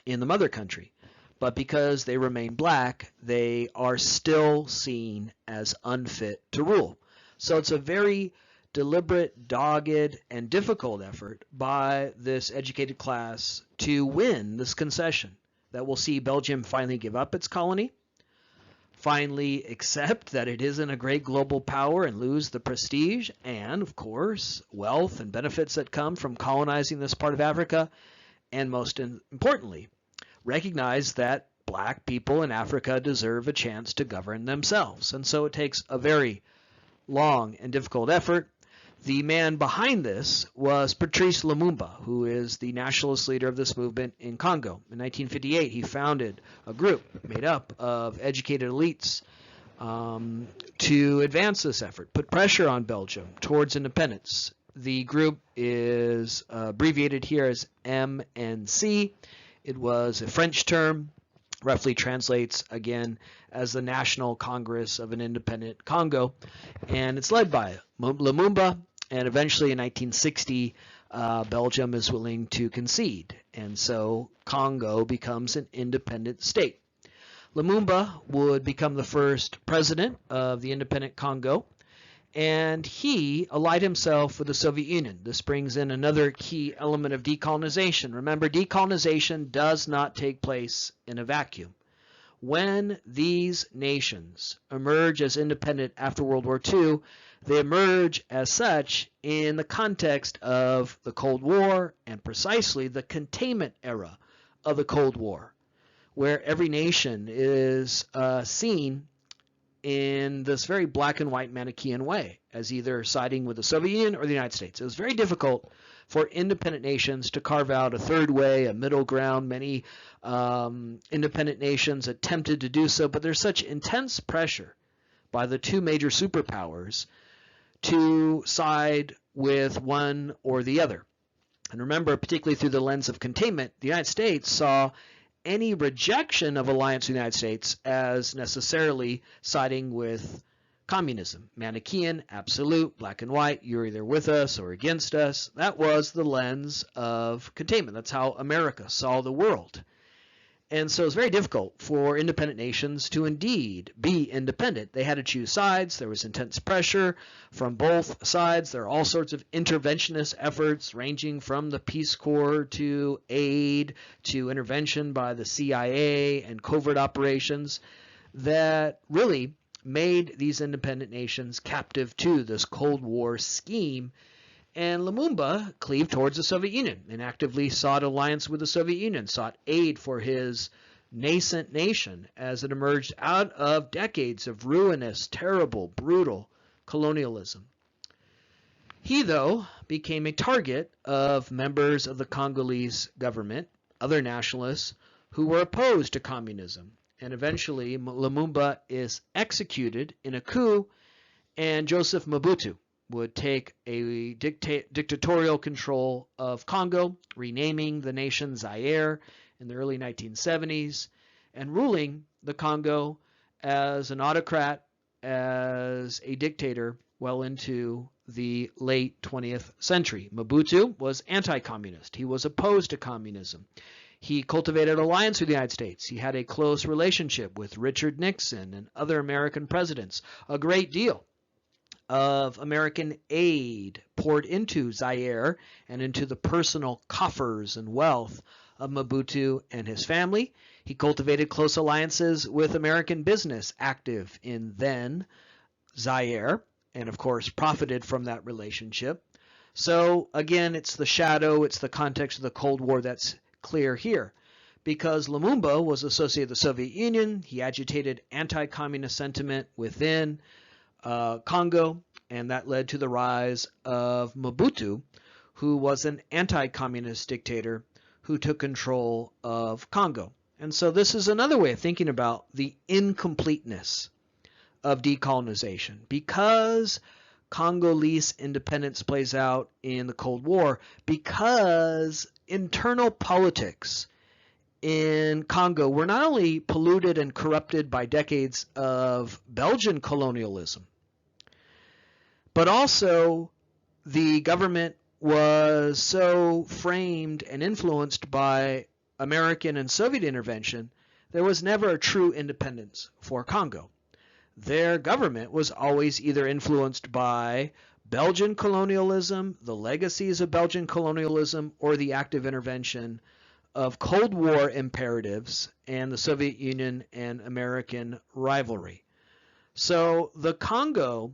in the mother country. But because they remain black, they are still seen as unfit to rule. So it's a very deliberate, dogged, and difficult effort by this educated class to win this concession that will see Belgium finally give up its colony, finally accept that it isn't a great global power and lose the prestige and, of course, wealth and benefits that come from colonizing this part of Africa, and most importantly, recognize that black people in Africa deserve a chance to govern themselves. And so it takes a very long and difficult effort. The man behind this was Patrice Lumumba, who is the nationalist leader of this movement in Congo. In 1958, he founded a group made up of educated elites to advance this effort, put pressure on Belgium towards independence. The group is abbreviated here as MNC. It was a French term, roughly translates again as the National Congress of an Independent Congo, and it's led by Lumumba. And eventually in 1960, Belgium is willing to concede, and so Congo becomes an independent state. Lumumba would become the first president of the independent Congo, and he allied himself with the Soviet Union. This brings in another key element of decolonization. Remember, decolonization does not take place in a vacuum. When these nations emerge as independent after World War II, they emerge as such in the context of the Cold War and precisely the containment era of the Cold War, where every nation is seen in this very black and white Manichaean way as either siding with the Soviet Union or the United States. It was very difficult for independent nations to carve out a third way, a middle ground. Many independent nations attempted to do so, but there's such intense pressure by the two major superpowers to side with one or the other. And remember, particularly through the lens of containment, the United States saw any rejection of alliance with the United States as necessarily siding with communism. Manichaean, absolute, black and white, you're either with us or against us. That was the lens of containment. That's how America saw the world. And so it's very difficult for independent nations to indeed be independent. They had to choose sides. There was intense pressure from both sides. There are all sorts of interventionist efforts ranging from the Peace Corps to aid to intervention by the CIA and covert operations that really made these independent nations captive to this Cold War scheme. And Lumumba cleaved towards the Soviet Union and actively sought alliance with the Soviet Union, sought aid for his nascent nation as it emerged out of decades of ruinous, terrible, brutal colonialism. He, though, became a target of members of the Congolese government, other nationalists who were opposed to communism. And eventually, Lumumba is executed in a coup, and Joseph Mobutu would take a dictatorial control of Congo, renaming the nation Zaire in the early 1970s, and ruling the Congo as an autocrat, as a dictator, well into the late 20th century. Mobutu was anti-communist. He was opposed to communism. He cultivated alliance with the United States. He had a close relationship with Richard Nixon and other American presidents. A great deal of American aid poured into Zaire and into the personal coffers and wealth of Mobutu and his family. He cultivated close alliances with American business active in then Zaire, and of course profited from that relationship. So again, it's the shadow, it's the context of the Cold War that's clear here. Because Lumumba was associated with the Soviet Union, he agitated anti-communist sentiment within Congo, and that led to the rise of Mobutu, who was an anti-communist dictator who took control of Congo. And so this is another way of thinking about the incompleteness of decolonization. Because Congolese independence plays out in the Cold War, because internal politics in Congo were not only polluted and corrupted by decades of Belgian colonialism, but also the government was so framed and influenced by American and Soviet intervention, there was never a true independence for Congo. Their government was always either influenced by Belgian colonialism, the legacies of Belgian colonialism, or the active intervention of Cold War imperatives and the Soviet Union and American rivalry. So the Congo,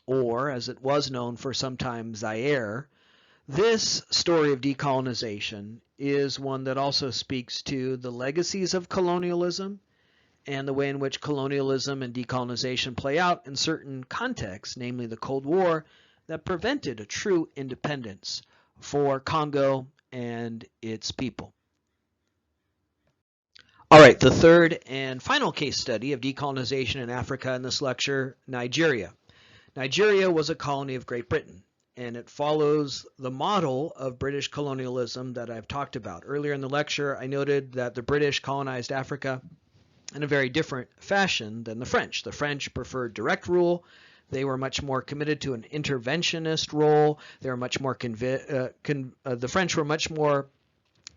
or as it was known for some time, Zaire, this story of decolonization is one that also speaks to the legacies of colonialism and the way in which colonialism and decolonization play out in certain contexts, namely the Cold War, that prevented a true independence for Congo and its people. All right, the third and final case study of decolonization in Africa in this lecture, Nigeria. Nigeria was a colony of Great Britain, and it follows the model of British colonialism that I've talked about. Earlier in the lecture, I noted that the British colonized Africa in a very different fashion than the French. The French preferred direct rule. They were much more committed to an interventionist role. They were much more the French were much more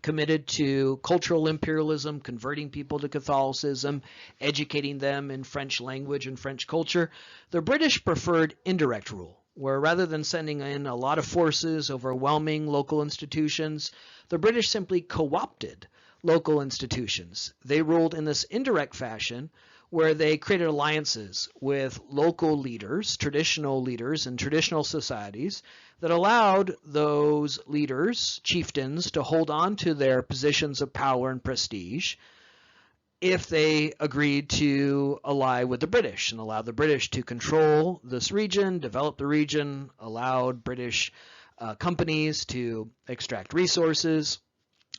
committed to cultural imperialism, converting people to Catholicism, educating them in French language and French culture. The British preferred indirect rule, where rather than sending in a lot of forces, overwhelming local institutions, the British simply co-opted local institutions. They ruled in this indirect fashion where they created alliances with local leaders, traditional leaders in traditional societies that allowed those leaders, chieftains, to hold on to their positions of power and prestige if they agreed to ally with the British and allow the British to control this region, develop the region, allowed British companies to extract resources.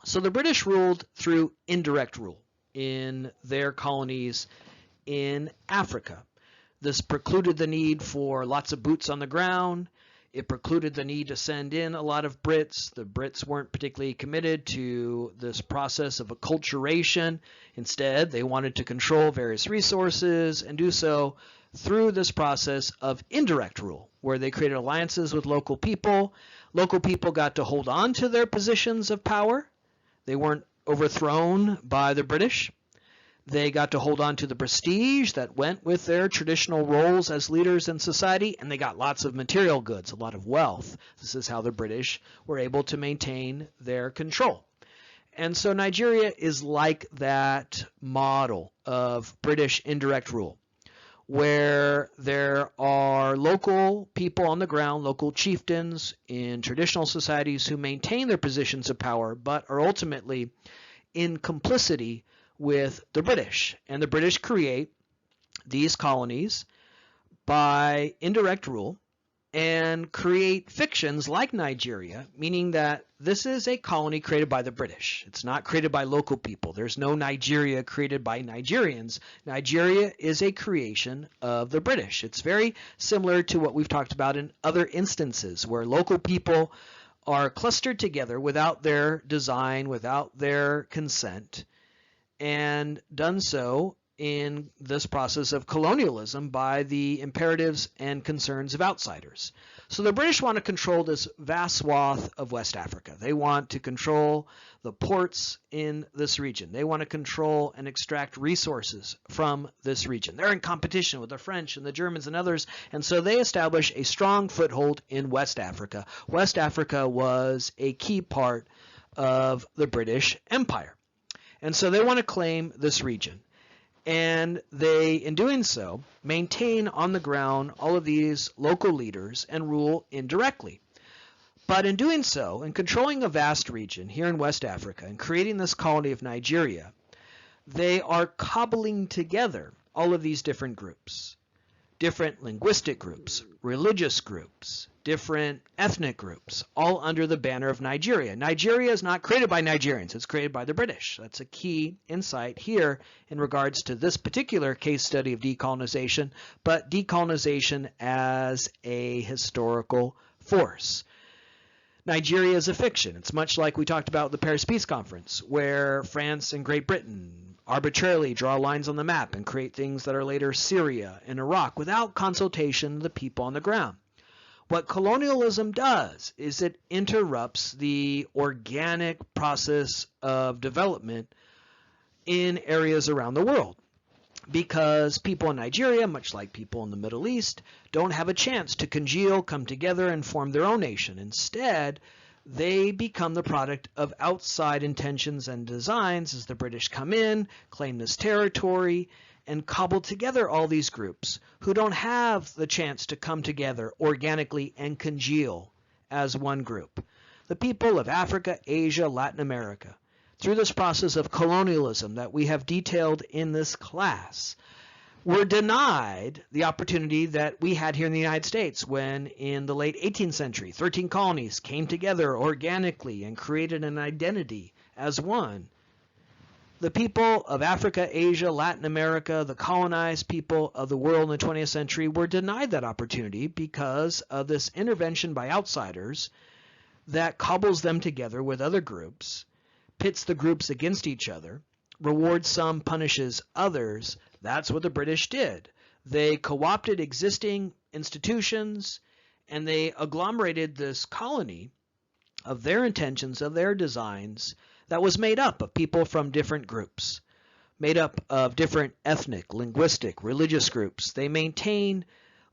So the British ruled through indirect rule in their colonies in Africa. This precluded the need for lots of boots on the ground. It precluded the need to send in a lot of Brits. The Brits weren't particularly committed to this process of acculturation. Instead, they wanted to control various resources and do so through this process of indirect rule, where they created alliances with local people. Local people got to hold on to their positions of power. They weren't overthrown by the British. They got to hold on to the prestige that went with their traditional roles as leaders in society, and they got lots of material goods, a lot of wealth. This is how the British were able to maintain their control. And so Nigeria is like that model of British indirect rule, where there are local people on the ground, local chieftains in traditional societies who maintain their positions of power, but are ultimately in complicity with the British. And the British create these colonies by indirect rule and create fictions like Nigeria, meaning that this is a colony created by the British. It's not created by local people. There's no Nigeria created by Nigerians. Nigeria is a creation of the British. It's very similar to what we've talked about in other instances where local people are clustered together without their design, without their consent, and done so in this process of colonialism by the imperatives and concerns of outsiders. So the British want to control this vast swath of West Africa. They want to control the ports in this region. They want to control and extract resources from this region. They're in competition with the French and the Germans and others, and so they establish a strong foothold in West Africa. West Africa was a key part of the British Empire. And so they want to claim this region. And they, in doing so, maintain on the ground all of these local leaders and rule indirectly. But in doing so, in controlling a vast region here in West Africa and creating this colony of Nigeria, they are cobbling together all of these different groups, different linguistic groups, religious groups, different ethnic groups, all under the banner of Nigeria. Nigeria is not created by Nigerians, it's created by the British. That's a key insight here in regards to this particular case study of decolonization, but decolonization as a historical force. Nigeria is a fiction. It's much like we talked about the Paris Peace Conference, where France and Great Britain arbitrarily draw lines on the map and create things that are later Syria and Iraq without consultation of the people on the ground. What colonialism does is it interrupts the organic process of development in areas around the world, because people in Nigeria, much like people in the Middle East, don't have a chance to congeal, come together, and form their own nation. Instead, they become the product of outside intentions and designs as the British come in, claim this territory, and cobble together all these groups who don't have the chance to come together organically and congeal as one group. The people of Africa, Asia, Latin America, through this process of colonialism that we have detailed in this class, were denied the opportunity that we had here in the United States when in the late 18th century, 13 colonies came together organically and created an identity as one. The people of Africa, Asia, Latin America, the colonized people of the world in the 20th century were denied that opportunity because of this intervention by outsiders that cobbles them together with other groups, pits the groups against each other, rewards some, punishes others. That's what the British did. They co-opted existing institutions and they agglomerated this colony of their intentions, of their designs, that was made up of people from different groups, made up of different ethnic, linguistic, religious groups. They maintained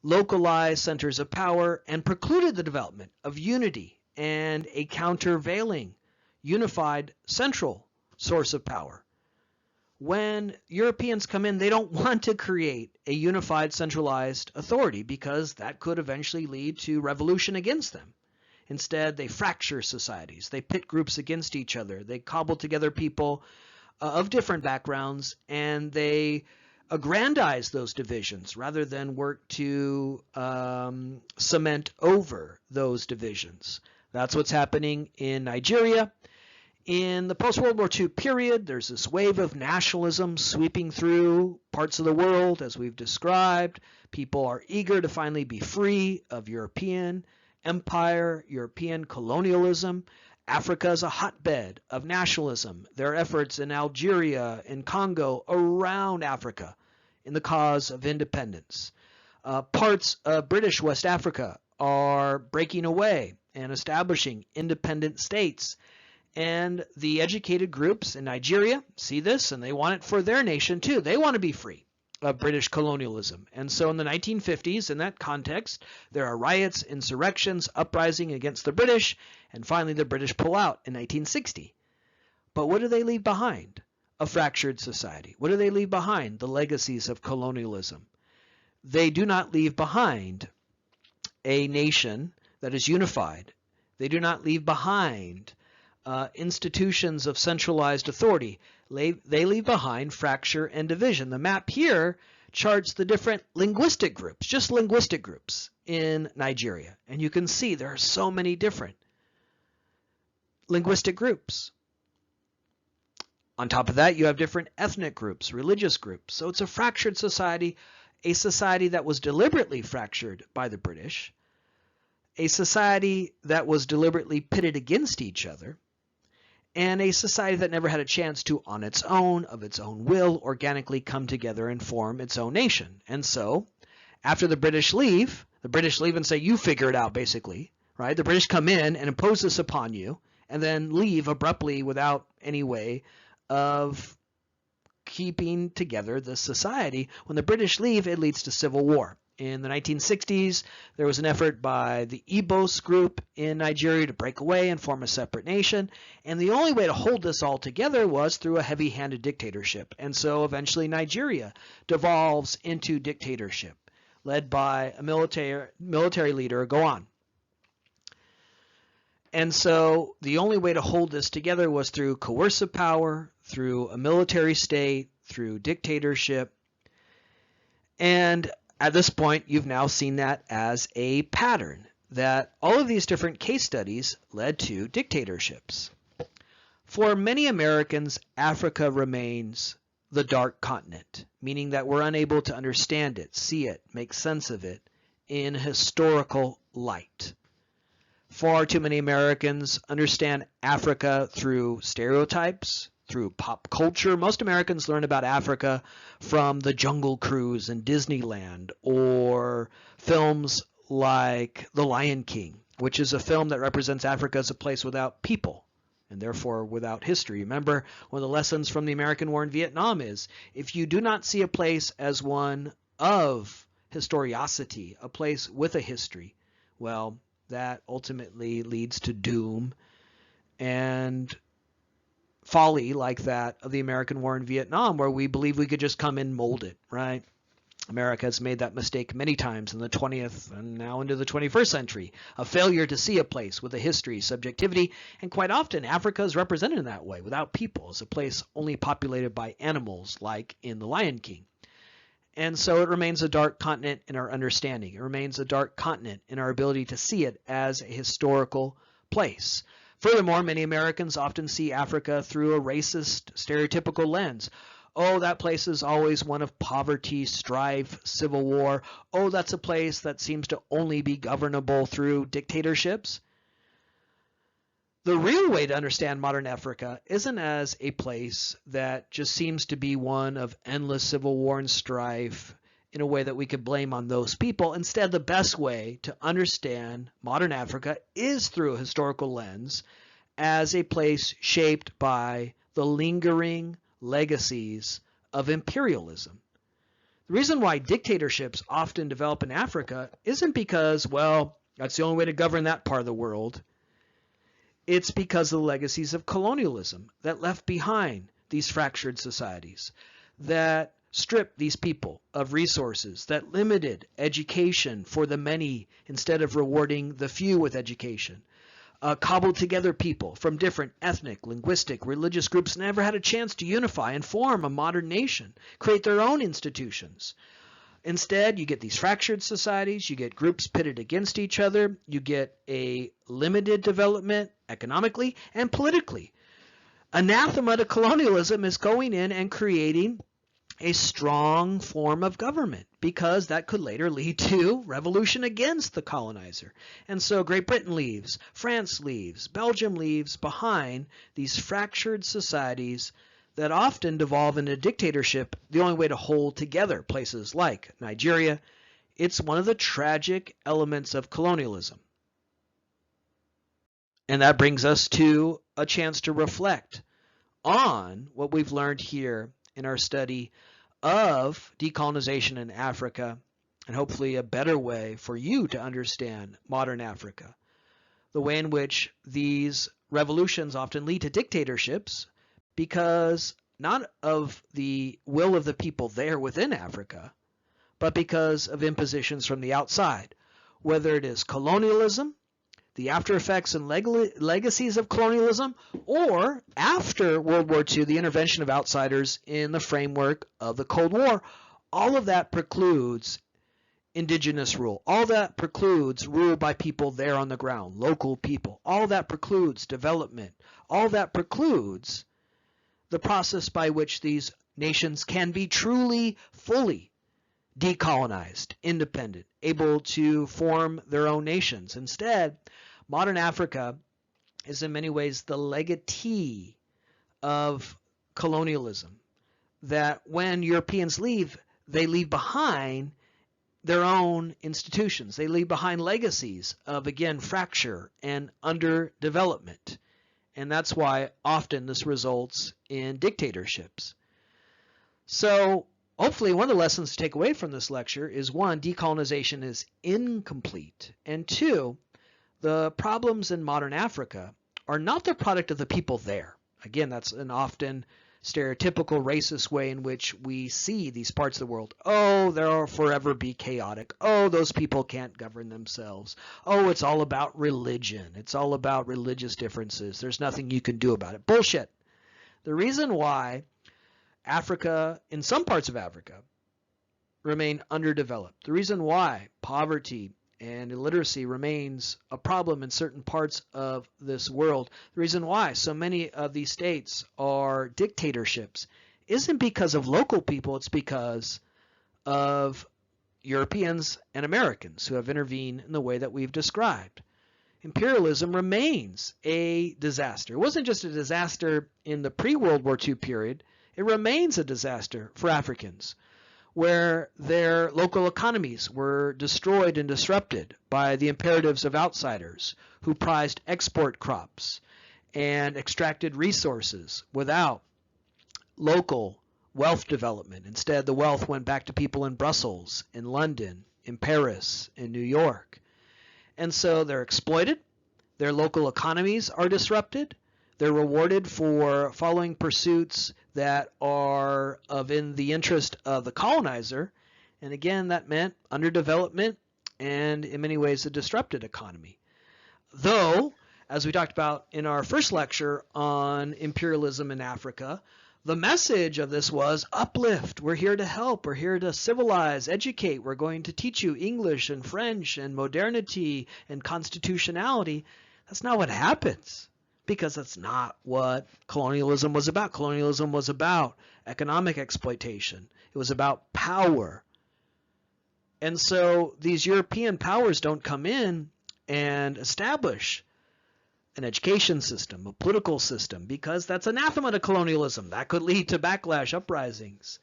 localized centers of power and precluded the development of unity and a countervailing, unified central source of power. When Europeans come in, they don't want to create a unified centralized authority because that could eventually lead to revolution against them. Instead, they fracture societies. They pit groups against each other. They cobble together people of different backgrounds, and they aggrandize those divisions rather than work to cement over those divisions. That's what's happening in Nigeria. In the post-World War II period, there's this wave of nationalism sweeping through parts of the world, as we've described. People are eager to finally be free of European empire, European colonialism. Africa is a hotbed of nationalism. There are efforts in Algeria, in Congo, around Africa in the cause of independence. Parts of British West Africa are breaking away and establishing independent states. And the educated groups in Nigeria see this and they want it for their nation too. They want to be free of British colonialism. And so in the 1950s, in that context, there are riots, insurrections, uprising against the British, and finally the British pull out in 1960. But what do they leave behind? A fractured society. What do they leave behind? The legacies of colonialism. They do not leave behind a nation that is unified. They do not leave behind institutions of centralized authority. They leave behind fracture and division. The map here charts the different linguistic groups, just linguistic groups in Nigeria. And you can see there are so many different linguistic groups. On top of that, you have different ethnic groups, religious groups. So it's a fractured society, a society that was deliberately fractured by the British, a society that was deliberately pitted against each other, and a society that never had a chance to, on its own, of its own will, organically come together and form its own nation. And so, after the British leave and say, you figure it out, basically, right? The British come in and impose this upon you, and then leave abruptly without any way of keeping together the society. When the British leave, it leads to civil war. In the 1960s, there was an effort by the Igbos group in Nigeria to break away and form a separate nation, and the only way to hold this all together was through a heavy-handed dictatorship. And so eventually Nigeria devolves into dictatorship, led by a military leader. Go on. And so the only way to hold this together was through coercive power, through a military state, through dictatorship. And at this point, you've now seen that as a pattern, that all of these different case studies led to dictatorships. For many Americans, Africa remains the dark continent, meaning that we're unable to understand it, see it, make sense of it in historical light. Far too many Americans understand Africa through stereotypes, through pop culture. Most Americans learn about Africa from the Jungle Cruise and Disneyland, or films like The Lion King, which is a film that represents Africa as a place without people and therefore without history. Remember, one of the lessons from the American War in Vietnam is, if you do not see a place as one of historiosity, a place with a history, well, that ultimately leads to doom and folly like that of the American War in Vietnam, where we believe we could just come and mold it, right? America has made that mistake many times in the 20th and now into the 21st century, a failure to see a place with a history, subjectivity, and quite often Africa is represented in that way, without people, as a place only populated by animals, like in The Lion King. And so it remains a dark continent in our understanding. It remains a dark continent in our ability to see it as a historical place. Furthermore, many Americans often see Africa through a racist, stereotypical lens. Oh, that place is always one of poverty, strife, civil war. Oh, that's a place that seems to only be governable through dictatorships. The real way to understand modern Africa isn't as a place that just seems to be one of endless civil war and strife in a way that we could blame on those people. Instead, the best way to understand modern Africa is through a historical lens, as a place shaped by the lingering legacies of imperialism. The reason why dictatorships often develop in Africa isn't because, well, that's the only way to govern that part of the world. It's because of the legacies of colonialism that left behind these fractured societies, that stripped these people of resources, that limited education for the many instead of rewarding the few with education, cobbled together people from different ethnic, linguistic, religious groups, never had a chance to unify and form a modern nation, create their own institutions. Instead, you get these fractured societies, you get groups pitted against each other, you get a limited development economically and politically. Anathema to colonialism is going in and creating a strong form of government, because that could later lead to revolution against the colonizer. And so Great Britain leaves, France leaves, Belgium leaves behind these fractured societies that often devolve into dictatorship, the only way to hold together places like Nigeria. It's one of the tragic elements of colonialism. And that brings us to a chance to reflect on what we've learned here in our study of decolonization in Africa, and hopefully a better way for you to understand modern Africa. The way in which these revolutions often lead to dictatorships, because not of the will of the people there within Africa, but because of impositions from the outside, whether it is colonialism, the after effects and legacies of colonialism, or after World War II, the intervention of outsiders in the framework of the Cold War. All of that precludes indigenous rule. All that precludes rule by people there on the ground, local people. All that precludes development. All that precludes the process by which these nations can be truly, fully decolonized, independent, able to form their own nations. Instead, modern Africa is in many ways the legatee of colonialism. That when Europeans leave, they leave behind their own institutions. They leave behind legacies of, again, fracture and underdevelopment. And that's why often this results in dictatorships. So hopefully one of the lessons to take away from this lecture is, one, decolonization is incomplete. And two, the problems in modern Africa are not the product of the people there. Again, that's an often stereotypical racist way in which we see these parts of the world. Oh, they'll forever be chaotic. Oh, those people can't govern themselves. Oh, it's all about religion. It's all about religious differences. There's nothing you can do about it. Bullshit. The reason why Africa, in some parts of Africa, remain underdeveloped, the reason why poverty and illiteracy remains a problem in certain parts of this world, the reason why so many of these states are dictatorships, isn't because of local people, it's because of Europeans and Americans who have intervened in the way that we've described. Imperialism remains a disaster. It wasn't just a disaster in the pre-World War II period, it remains a disaster for Africans, where their local economies were destroyed and disrupted by the imperatives of outsiders who prized export crops and extracted resources without local wealth development. Instead, the wealth went back to people in Brussels, in London, in Paris, in New York. And so they're exploited, their local economies are disrupted, they're rewarded for following pursuits that are in the interest of the colonizer. And again, that meant underdevelopment and in many ways a disrupted economy. Though, as we talked about in our first lecture on imperialism in Africa, the message of this was uplift. We're here to help. We're here to civilize, educate. We're going to teach you English and French and modernity and constitutionality. That's not what happens, because that's not what colonialism was about. Colonialism was about economic exploitation. It was about power. And so these European powers don't come in and establish an education system, a political system, because that's anathema to colonialism. That could lead to backlash, uprisings.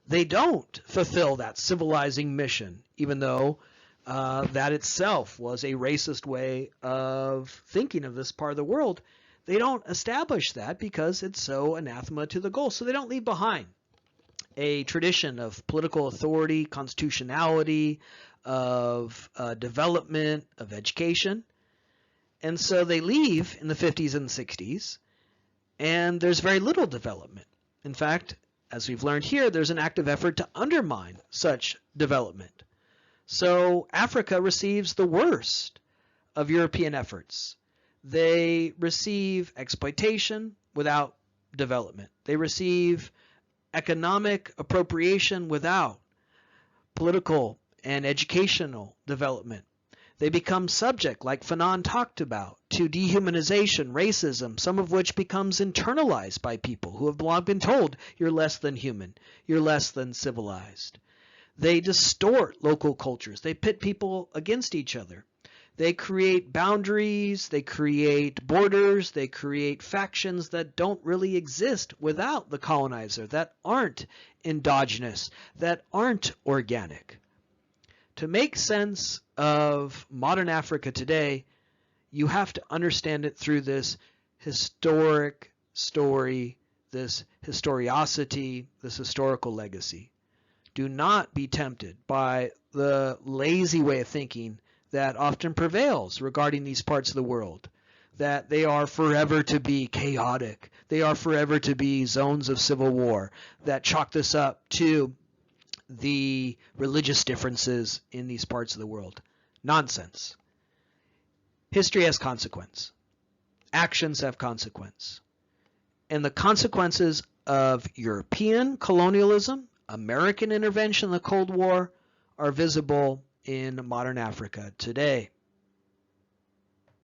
They don't fulfill that civilizing mission, even though that itself was a racist way of thinking of this part of the world. They don't establish that because it's so anathema to the goal. So they don't leave behind a tradition of political authority, constitutionality, of development, of education. And so they leave in the 50s and 60s, and there's very little development. In fact, as we've learned here, there's an active effort to undermine such development. So Africa receives the worst of European efforts. They receive exploitation without development. They receive economic appropriation without political and educational development. They become subject, like Fanon talked about, to dehumanization, racism, some of which becomes internalized by people who have long been told, you're less than human, you're less than civilized. They distort local cultures. They pit people against each other. They create boundaries, they create borders, they create factions that don't really exist without the colonizer, that aren't endogenous, that aren't organic. To make sense of modern Africa today, you have to understand it through this historic story, this historiosity, this historical legacy. Do not be tempted by the lazy way of thinking that often prevails regarding these parts of the world, that they are forever to be chaotic, they are forever to be zones of civil war, that chalk this up to the religious differences in these parts of the world. Nonsense. History has consequence. Actions have consequence. And the consequences of European colonialism, American intervention in the Cold War, are visible in modern Africa today.